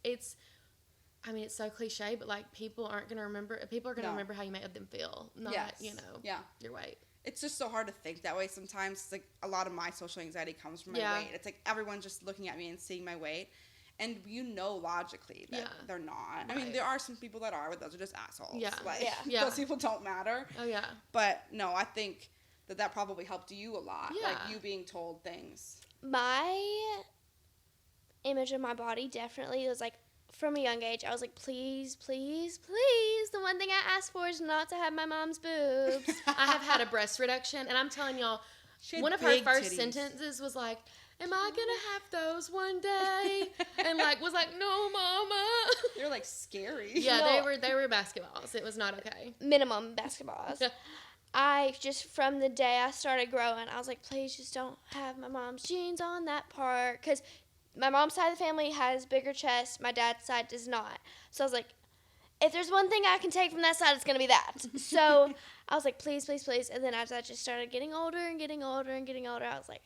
I mean, it's so cliche, but like people aren't going to remember, people are going to No. remember how you made them feel, not, Yes. you know, Yeah. your weight. It's just so hard to think that way sometimes. It's like a lot of my social anxiety comes from my Yeah. weight. It's like everyone's just looking at me and seeing my weight. And you know logically that Yeah. they're not. I mean, Right. there are some people that are, but those are just assholes. Yeah. Like, Yeah. Yeah. those people don't matter. Oh, yeah. But no, I think that probably helped you a lot. Yeah. Like you being told things. My image of my body definitely was like, from a young age, I was like, please, please, please. The one thing I asked for is not to have my mom's boobs. I have had a breast reduction, and I'm telling y'all, She had one of her big first titties. sentences was like, am I going to have those one day? And like, was like, no, mama. They're like scary. Yeah, No. they were basketballs. It was not okay. Minimum basketballs. I just, from the day I started growing, I was like, please just don't have my mom's jeans on that part. Because my mom's side of the family has bigger chests. My dad's side does not. So I was like, if there's one thing I can take from that side, it's going to be that. So I was like, please, please, please. And then as I just started getting older and getting older and getting older, I was like,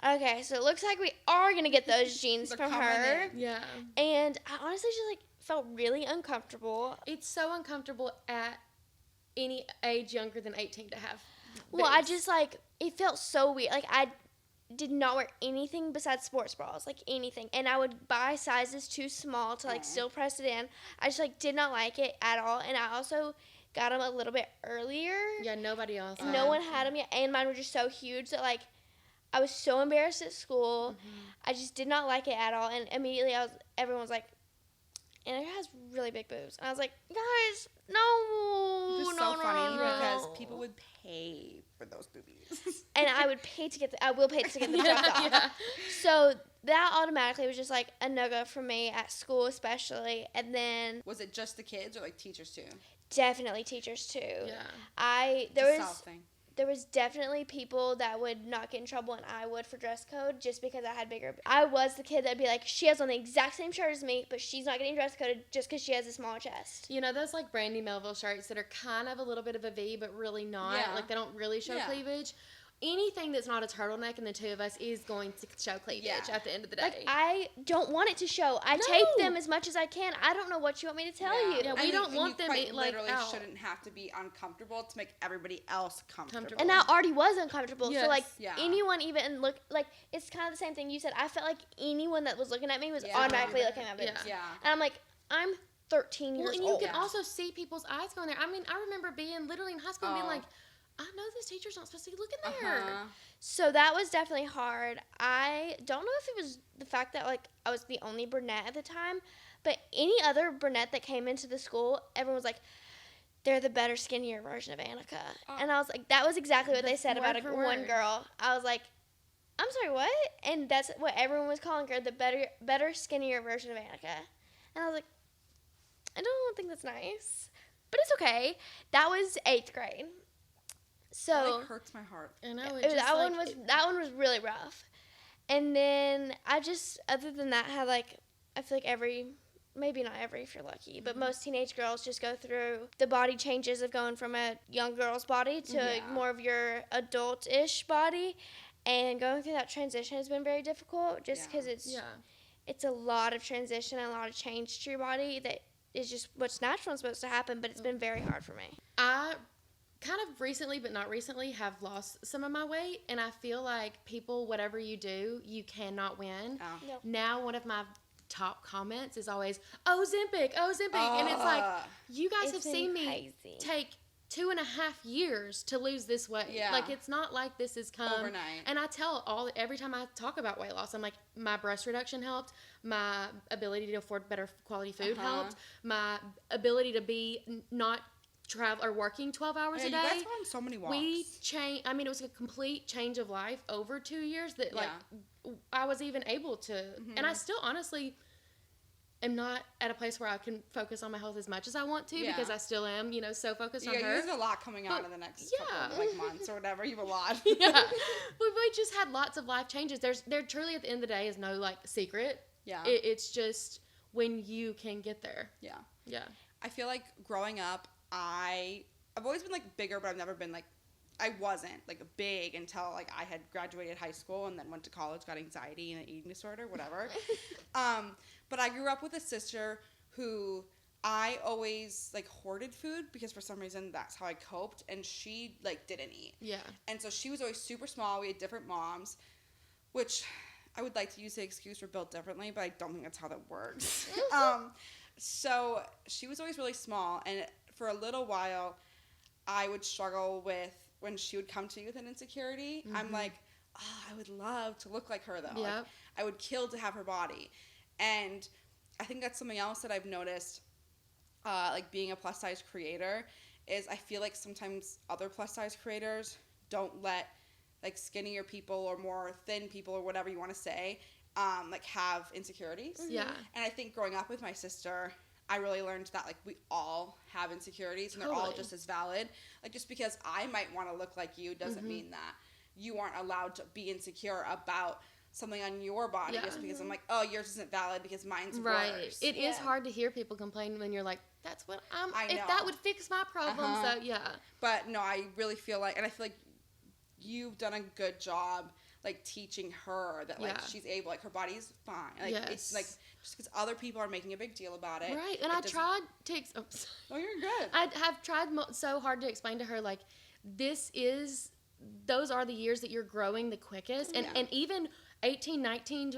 okay, so it looks like we are going to get those jeans They're from coming her. in. Yeah. And I honestly just like felt really uncomfortable. It's so uncomfortable at any age younger than 18 to have Well, I boobs. just like, it felt so weird. Like, I did not wear anything besides sports bras, like anything. And I would buy sizes too small to like Aw. still press it in. I just like did not like it at all. And I also got them a little bit earlier. Yeah, nobody else. And no one had them yet. And mine were just so huge that like, I was so embarrassed at school. I just did not like it at all. And immediately everyone was like, Annica has really big boobs. And I was like, guys, no, Which is no, so no, funny no, because no. people would pay for those boobies. And I would pay to get I will pay to get them dropped off. Yeah. So that automatically was just like a no-go for me at school especially. And then Was it just the kids or like teachers too? definitely teachers too. Yeah. There It's a was South thing. there was definitely people that would not get in trouble and I would for dress code just because I had bigger. I was the kid that'd be like, she has on the exact same shirt as me, but she's not getting dress coded just because she has a smaller chest. You know, those like Brandy Melville shirts that are kind of a little bit of a V, but really not. Yeah. Like they don't really show Yeah. cleavage. Anything that's not a turtleneck in the two of us is going to show cleavage Yeah. at the end of the day. Like, I don't want it to show. I No. tape them as much as I can. I don't know what you want me to tell you. Yeah, we I mean, don't and want you them quite to, like, literally out. shouldn't have to be uncomfortable to make everybody else comfortable. And I already was uncomfortable. Yes. So, like, Yeah. anyone even look, like, it's kind of the same thing you said. I felt like anyone that was looking at me was Yeah. automatically looking at me. Yeah. Yeah. And I'm like, I'm 13 Well, years and you old. can Yeah. also see people's eyes going there. I mean, I remember being literally in high school and being Oh. like, I know this teacher's not supposed to be looking there. Uh-huh. So that was definitely hard. I don't know if it was the fact that, like, I was the only brunette at the time, but any other brunette that came into the school, everyone was like, they're the better, skinnier version of Annica. Oh. And I was like, that was exactly what they said Word about for one word. girl. I was like, I'm sorry, what? And that's what everyone was calling her, the better, skinnier version of Annica. And I was like, I don't think that's nice, but it's okay. That was 8th grade. So That, like, hurts my heart. I know. that one was really rough. And then I just, other than that, had like, I feel like maybe not every if you're lucky, but most teenage girls just go through the body changes of going from a young girl's body to Yeah. more of your adult-ish body. And going through that transition has been very difficult just because it's a lot of transition and a lot of change to your body that is just what's natural and supposed to happen, but it's been very hard for me. I kind of recently, but not recently, have lost some of my weight, and I feel like people, whatever you do, you cannot win. Oh. No. Now, one of my top comments is always, Ozempic, and it's like, you guys have It's been seen me crazy. take 2.5 years to lose this weight. Yeah. Like, it's not like this has come Overnight. And I tell every time I talk about weight loss, I'm like, my breast reduction helped, my ability to afford better quality food Uh-huh. helped, my ability to be not travel or working 12 hours a day. You guys went on so many walks. We changed. I mean, it was a complete change of life over 2 years that like I was even able to, and I still honestly am not at a place where I can focus on my health as much as I want to because I still am, so focused on her. Yeah, there's a lot coming out in the next couple of, months or whatever. You have a lot. Yeah, we just had lots of life changes. There truly at the end of the day is no like secret. Yeah, it's just when you can get there. Yeah, yeah. I feel like growing up, I've always been like bigger, but I've never been like. I wasn't like big until like I had graduated high school and then went to college, got anxiety and an eating disorder, whatever. But I grew up with a sister who I always like hoarded food because for some reason that's how I coped, and she like didn't eat. Yeah. And so she was always super small. We had different moms, which I would like to use the excuse we're built differently, but I don't think that's how that works. So she was always really small, and for a little while I would struggle with when she would come to me with an insecurity. I'm like, I would love to look like her though. Yep. Like, I would kill to have her body. And I think that's something else that I've noticed, like being a plus size creator, is I feel like sometimes other plus size creators don't let like skinnier people or more thin people or whatever you want to say, like have insecurities. Yeah. And I think growing up with my sister, I really learned that like we all have insecurities and they're all just as valid. Like just because I might want to look like you doesn't mean that you aren't allowed to be insecure about something on your body just because I'm like, oh, yours isn't valid because mine's worse. It is hard to hear people complain when you're like, that's what if that would fix my problem. So yeah. But no, I really feel like, and I feel like you've done a good job like teaching her that like she's able, like her body's fine. Like it's like just because other people are making a big deal about it. Right. And I tried to oh, you're good. I have tried so hard to explain to her like those are the years that you're growing the quickest, and even 18, 19,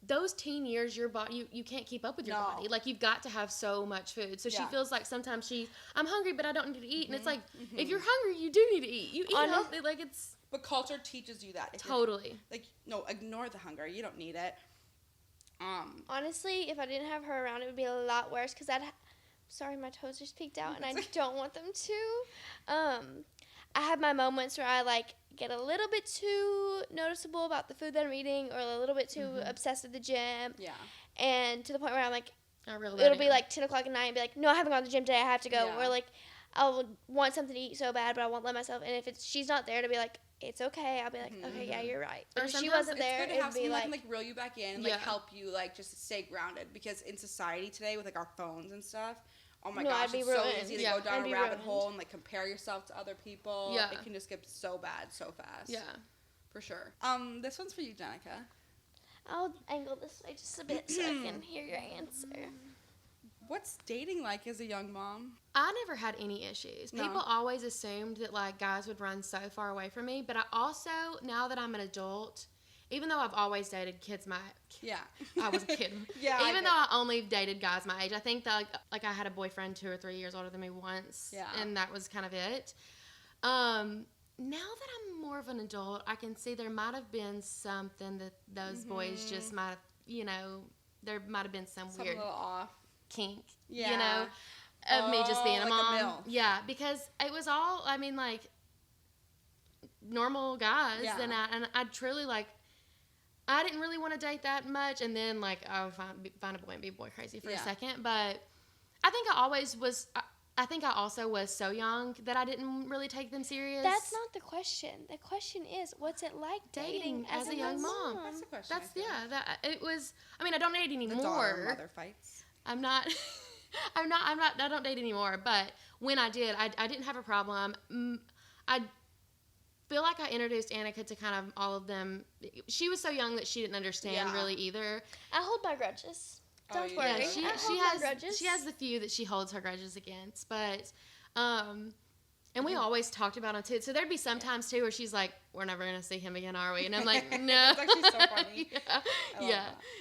those teen years, your body, you can't keep up with your body. Like, you've got to have so much food. So she feels like sometimes I'm hungry, but I don't need to eat. And it's like, if you're hungry, you do need to eat. You eat healthy. Like, it's... But culture teaches you that. Totally. Like, no, ignore the hunger. You don't need it. Honestly, if I didn't have her around, it would be a lot worse. Because sorry, my toes just peeked out, and I don't want them to. I have my moments where I, like, get a little bit too noticeable about the food that I'm eating, or a little bit too obsessed with the gym. Yeah. And to the point where I'm like, it'll be like 10 o'clock at night and be like, no, I haven't gone to the gym today, I have to go. Yeah. Or like, I'll want something to eat so bad, but I won't let myself. And if she's not there to be like, it's okay, I'll be like, okay, yeah, you're right. But if she wasn't there, it's good to have someone that can like reel you back in and like help you like just stay grounded, because in society today with like our phones and stuff, oh my gosh, it's so easy to go down a rabbit hole and like compare yourself to other people. Yeah. It can just get so bad so fast. Yeah. For sure. This one's for you, Jennica. I'll angle this way just a bit so I can hear your answer. What's dating like as a young mom? I never had any issues. No. People always assumed that like guys would run so far away from me, but I also, now that I'm an adult, even though I've always dated kids I was a kid. Even though I only dated guys my age, I think that like I had a boyfriend 2 or 3 years older than me once, and that was kind of it. Now that I'm more of an adult, I can see there might have been something that those boys just might have, there might have been some weird little off kink, of me just being a mom. Because it was all, I mean, like normal guys, and I truly like. I didn't really want to date that much, and then, like, I would find a boy and be boy crazy for a second, but I think I think I also was so young that I didn't really take them serious. That's not the question. The question is, what's it like dating as a young mom? That's the question. It was, I mean, I don't date anymore. The daughter-mother fights. I don't date anymore, but when I did, I didn't have a problem. I feel like I introduced Annica to kind of all of them. She was so young that she didn't understand really either. I hold my grudges. Don't worry. Yeah, she has the few that she holds her grudges against, but and we always talked about them too. So there'd be some times too where she's like, "We're never gonna see him again, are we?" And I'm like, "No." It's actually so funny.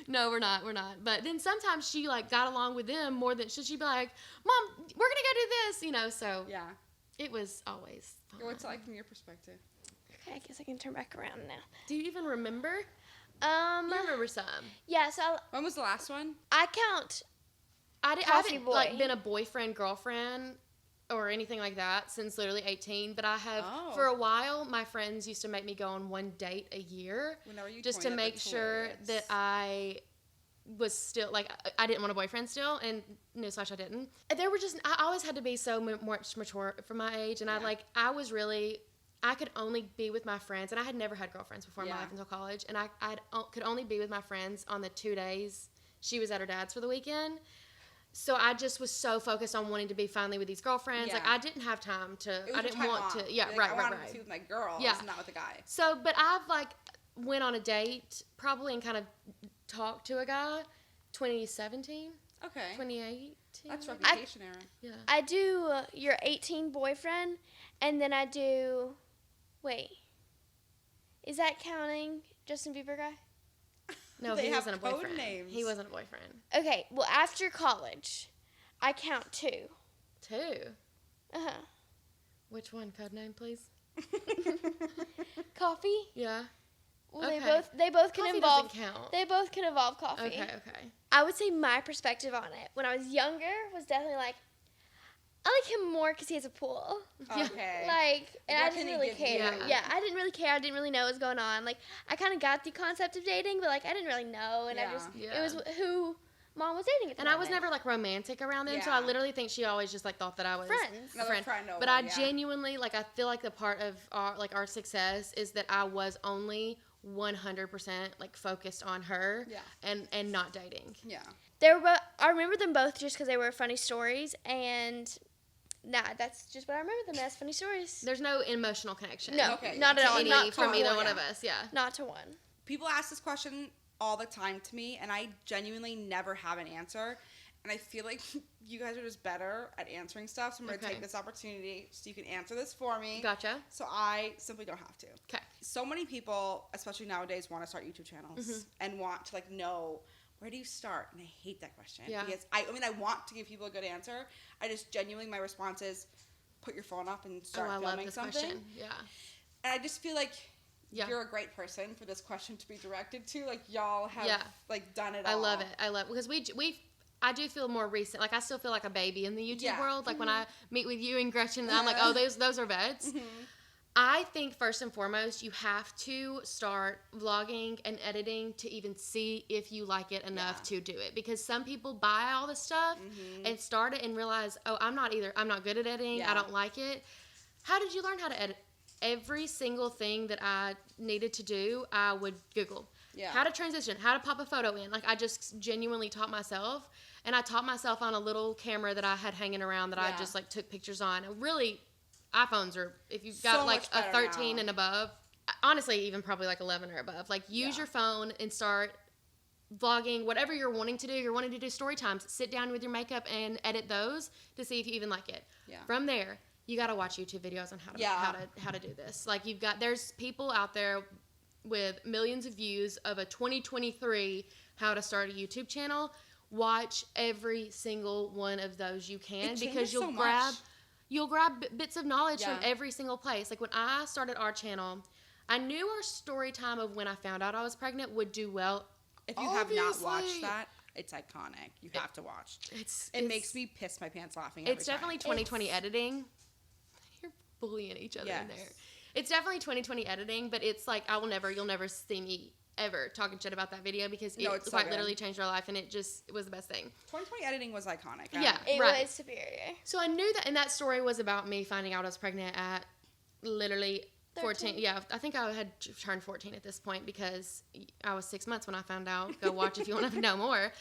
No, we're not. But then sometimes she like got along with them more than she'd be like, "Mom, we're gonna go do this," So it was always fun. What's it like from your perspective? Okay, I guess I can turn back around now. Do you even remember? You remember some. Yeah, so... When was the last one? I count. I haven't, like, been a boyfriend, girlfriend or anything like that since literally 18, but I have, Oh. for a while, my friends used to make me go on one date a year Whenever you just to toyed, make that's sure hilarious. that I was still, like, I didn't want a boyfriend still, and newsflash, I didn't. There were just, I always had to be so much mature for my age, and I was really, I could only be with my friends, and I had never had girlfriends before in my life until college, and I could only be with my friends on the 2 days she was at her dad's for the weekend. So I just was so focused on wanting to be finally with these girlfriends. Yeah. Like, I didn't have time to, It was I your didn't time want off. to, yeah, Like, right. I wanted to be with my girls, not with a guy. So, but I've, like, went on a date probably and kind of talked to a guy 2017, Okay. 2018. That's reputation, Aaron. Yeah. I do your 18 boyfriend, and then I do. Wait. Is that counting Justin Bieber guy? No, They he have wasn't a code boyfriend. names. He wasn't a boyfriend. Okay, well, after college, I count 2. 2. Uh-huh. Which one? Code name, please. Coffee? Yeah. Well, Okay. they both can Coffee involve doesn't count. They both can involve coffee. Okay. I would say my perspective on it when I was younger was definitely like, I like him more because he has a pool. Okay. Like, and What I can didn't he really give you? care. Yeah. Yeah, I didn't really care. I didn't really know what was going on. Like, I kind of got the concept of dating, but like, I didn't really know, and Yeah. it was who Mom was dating at the And I was moment. never, like, romantic around them, so Yeah. I literally think she always just, like, thought that I was Friends. a Another friend. friend over, But I yeah. genuinely, like, I feel like the part of our success is that I was only 100%, like, focused on her Yeah. and not dating. Yeah. I remember them both just because they were funny stories, and that's just what I remember them as, funny stories. There's no emotional connection. No, Okay, not yeah. at all. Any, Not from to either one. one of us, yeah. Not to one. People ask this question all the time to me, and I genuinely never have an answer. And I feel like you guys are just better at answering stuff, so I'm going to Okay. take this opportunity so you can answer this for me. Gotcha. So I simply don't have to. Okay. So many people, especially nowadays, want to start YouTube channels and want to, like, know, where do you start? And I hate that question. Yeah. Because I want to give people a good answer. I just genuinely, my response is, put your phone up and start I love filming this something. question. Yeah. And I just feel like Yeah. you're a great person for this question to be directed to. Like, y'all have, Yeah. like, done it all. I love it. Because I do feel more recent. Like, I still feel like a baby in the YouTube Yeah. world. Like, when I meet with you and Gretchen, I'm like, oh, those are vets. Mm-hmm. I think first and foremost, you have to start vlogging and editing to even see if you like it enough to do it. Because some people buy all the stuff and start it and realize, oh, I'm not good at editing. Yeah. I don't like it. How did you learn how to edit? Every single thing that I needed to do, I would Google. Yeah. How to transition, how to pop a photo in. Like, I just genuinely taught myself. And I taught myself on a little camera that I had hanging around that I Yeah. just, like, took pictures on. And really, iPhones are, if you've got, So like, much a better 13 now. and above, honestly, even probably, like, 11 or above. Like, use Yeah. your phone and start vlogging, whatever you're wanting to do. You're wanting to do story times. Sit down with your makeup and edit those to see if you even like it. Yeah. From there, you got to watch YouTube videos on how to do this. Like, there's people out there with millions of views of a 2023 how to start a YouTube channel. Watch every single one of those you can, It because changes you'll so grab much. bits of knowledge from Yeah. every single place. Like, when I started our channel, I knew our story time of when I found out I was pregnant would do well. If you have not watched Obviously. that, it's iconic. You have to watch. It It makes me piss my pants laughing every It's definitely time. 2020 editing. You're bullying each other in Yes. there. It's definitely 2020 editing, but it's like, you'll never see me ever talking shit about that video, because No, it it's so quite good. literally changed our life, and it was the best thing. 2020 editing was iconic. Yeah. It Right. was superior. So I knew that, and that story was about me finding out I was pregnant at literally 14. 13. Yeah, I think I had turned 14 at this point, because I was 6 months when I found out. Go watch if you want to know more.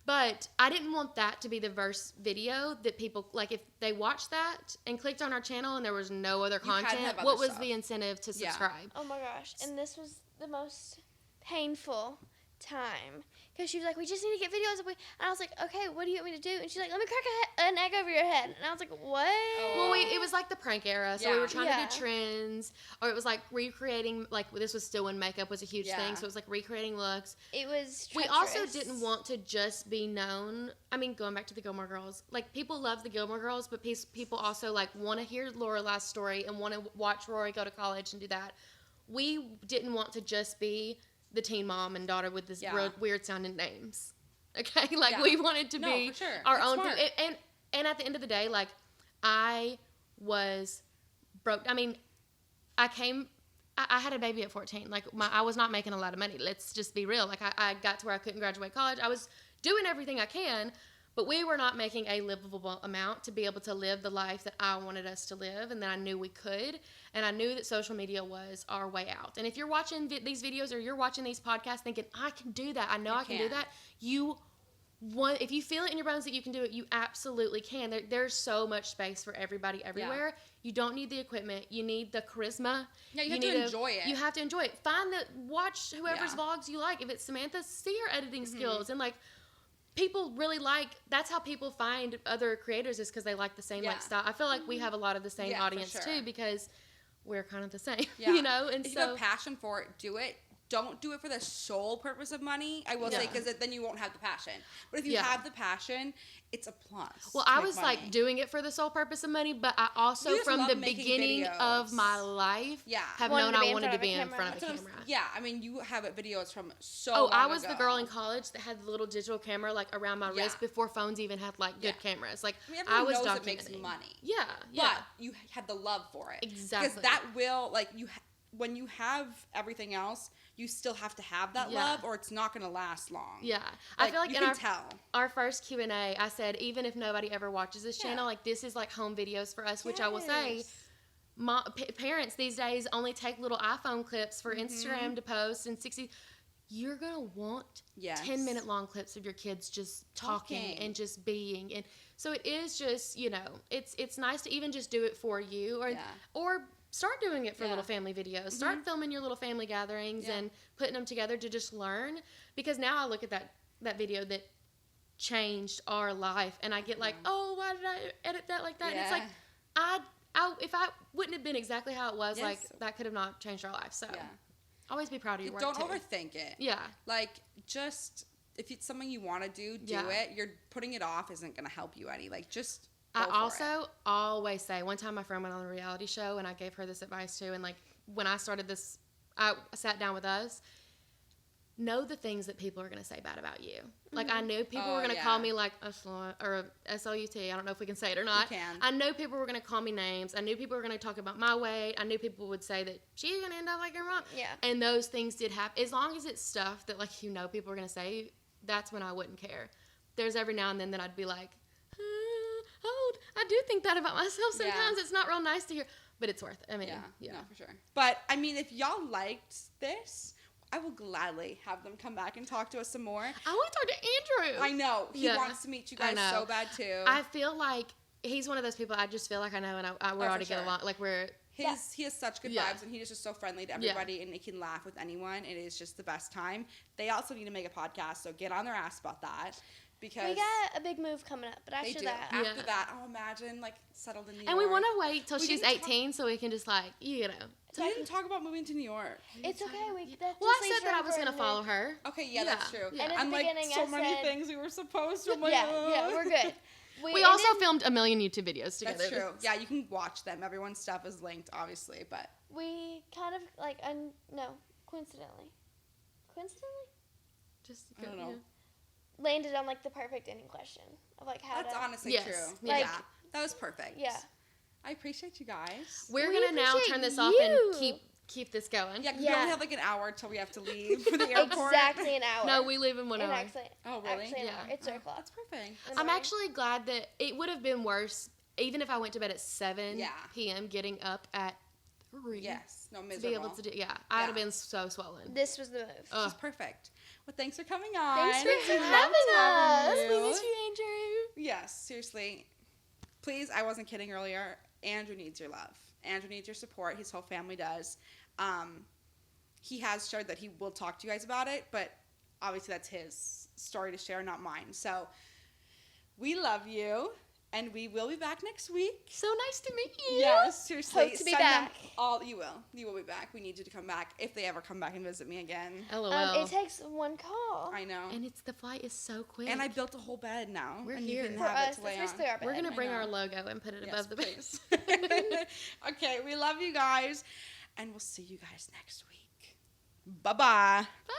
But I didn't want that to be the first video that people, like, if they watched that and clicked on our channel and there was no other had to have content, other what was stuff. the incentive to Yeah. subscribe? Oh my gosh. And this was the most painful time. Because she was like, we just need to get videos. And I was like, okay, what do you want me to do? And she's like, let me crack an egg over your head. And I was like, what? Well, it was like the prank era, so we Yeah. were trying Yeah. to do trends, or it was like recreating, like, this was still when makeup was a huge Yeah. thing, so it was like recreating looks. It was We also treacherous. didn't want to just be known. I mean, going back to the Gilmore Girls, like, people love the Gilmore Girls, but people also, like, want to hear Lorelai's story and want to watch Rory go to college and do that. We didn't want to just be the teen mom and daughter with this Yeah. real weird sounding names. Okay, like, Yeah. we wanted to No, be for sure. our That's own smart. thing. And at the end of the day, like, I was broke. I mean, I had a baby at 14. Like, I was not making a lot of money. Let's just be real. Like, I got to where I couldn't graduate college. I was doing everything I can, but we were not making a livable amount to be able to live the life that I wanted us to live and that I knew we could. And I knew that social media was our way out. And if you're watching these videos or you're watching these podcasts thinking, I can do that, I know I can do that, if you feel it in your bones that you can do it, you absolutely can. There's so much space for everybody everywhere. Yeah. You don't need the equipment. You need the charisma. Yeah, you have to enjoy it. You have to enjoy it. Watch whoever's vlogs you like. If it's Samantha, see her editing skills. And, like, people really that's how people find other creators, is because they like the same like style. I feel like we have a lot of the same audience too, because we're kind of the same, you know? And if you have passion for it, do it. Don't do it for the sole purpose of money, I will say, because then you won't have the passion. But if you have the passion, it's a plus. Well, I was like doing it for the sole purpose of money, but I also, from the beginning of my life, have known I wanted to be in front of a camera. Yeah, I mean, you have videos from long I was ago. the girl in college that had the little digital camera like around my wrist before phones even had like good cameras. Like, I was knows documenting. It makes money. Yeah. But you had the love for it. Exactly. Because that will, like, when you have everything else, you still have to have that love, or it's not going to last long. Yeah. Like, I feel like you in can tell. Our first Q&A, I said, even if nobody ever watches this channel, like, this is like home videos for us, which I will say, parents these days only take little iPhone clips for Instagram to post, and you're going to want 10-minute long clips of your kids just talking and just being. And so it is just, you know, it's nice to even just do it for you, or start doing it for little family videos. Start filming your little family gatherings and putting them together to just learn. Because now I look at that video that changed our life, and I get like, oh, why did I edit that like that? And it's like, if I wouldn't have been exactly how it was, like, that could have not changed our life. So always be proud of your work. Don't overthink it. Yeah. Like, just, if it's something you want to do it. You're putting it off isn't going to help you any. Like, just I also always say, one time my friend went on a reality show, and I gave her this advice too. And, like, when I started this, I sat down with us. Know the things that people are going to say bad about you. Like, I knew people were going to call me, like, a slut, or a SLUT. I don't know if we can say it or not. You can. I know people were going to call me names. I knew people were going to talk about my weight. I knew people would say that she's going to end up like your mom. Yeah. And those things did happen. As long as it's stuff that, like, you know people are going to say, that's when I wouldn't care. There's every now and then that I'd be like, I do think that about myself sometimes. It's not real nice to hear, but it's worth it. I mean, no, for sure. But, I mean, if y'all liked this, I will gladly have them come back and talk to us some more. I want to talk to Andrew. I know. He wants to meet you guys so bad, too. I feel like he's one of those people I just feel like I know, and we're all together along. Like, he has such good vibes, and he is just so friendly to everybody, and he can laugh with anyone. It is just the best time. They also need to make a podcast, so get on their ass about that. Because we got a big move coming up, but after that, imagine, like, settled in New York. And we want to wait till she's 18 so we can just, like, you know. So we didn't talk about moving to New York. It's okay. I said that I was going to follow her. Okay, that's true. Yeah. And I'm like, so many things we were supposed to. Like, we're good. We also filmed a million YouTube videos together. That's true. Yeah, you can watch them. Everyone's stuff is linked, obviously, but. We kind of, like, coincidentally. Just, I don't know. Landed on, like, the perfect ending question of, like, how That's honestly true. Like, yeah, that was perfect. Yeah. I appreciate you guys. We're going to now turn this off and keep this going. Yeah, we only have, like, an hour till we have to leave for the airport. Exactly an hour. No, we leave in 1 hour. Oh, really? Actually an hour. It's our clock. That's perfect. I'm actually glad that it would have been worse, even if I went to bed at 7 p.m., getting up at 3. Yes. No, miserable. To be able to do, I'd have been so swollen. This was the move. This is perfect. Well, thanks for coming on. Thanks for having us. We miss you, Andrew. Yes, seriously. Please, I wasn't kidding earlier. Andrew needs your love. Andrew needs your support. His whole family does. He has shared that he will talk to you guys about it, but obviously that's his story to share, not mine. So we love you. And we will be back next week. So nice to meet you. Yes, seriously. Hope to be back. You will. You will be back. We need you to come back if they ever come back and visit me again. LOL. It takes one call. I know. And the flight is so quick. And I built a whole bed now. We're and here. You can For have us, it to lay that's on. basically our bed. We're going to bring our logo and put it above the base. Okay, we love you guys. And we'll see you guys next week. Bye-bye. Bye.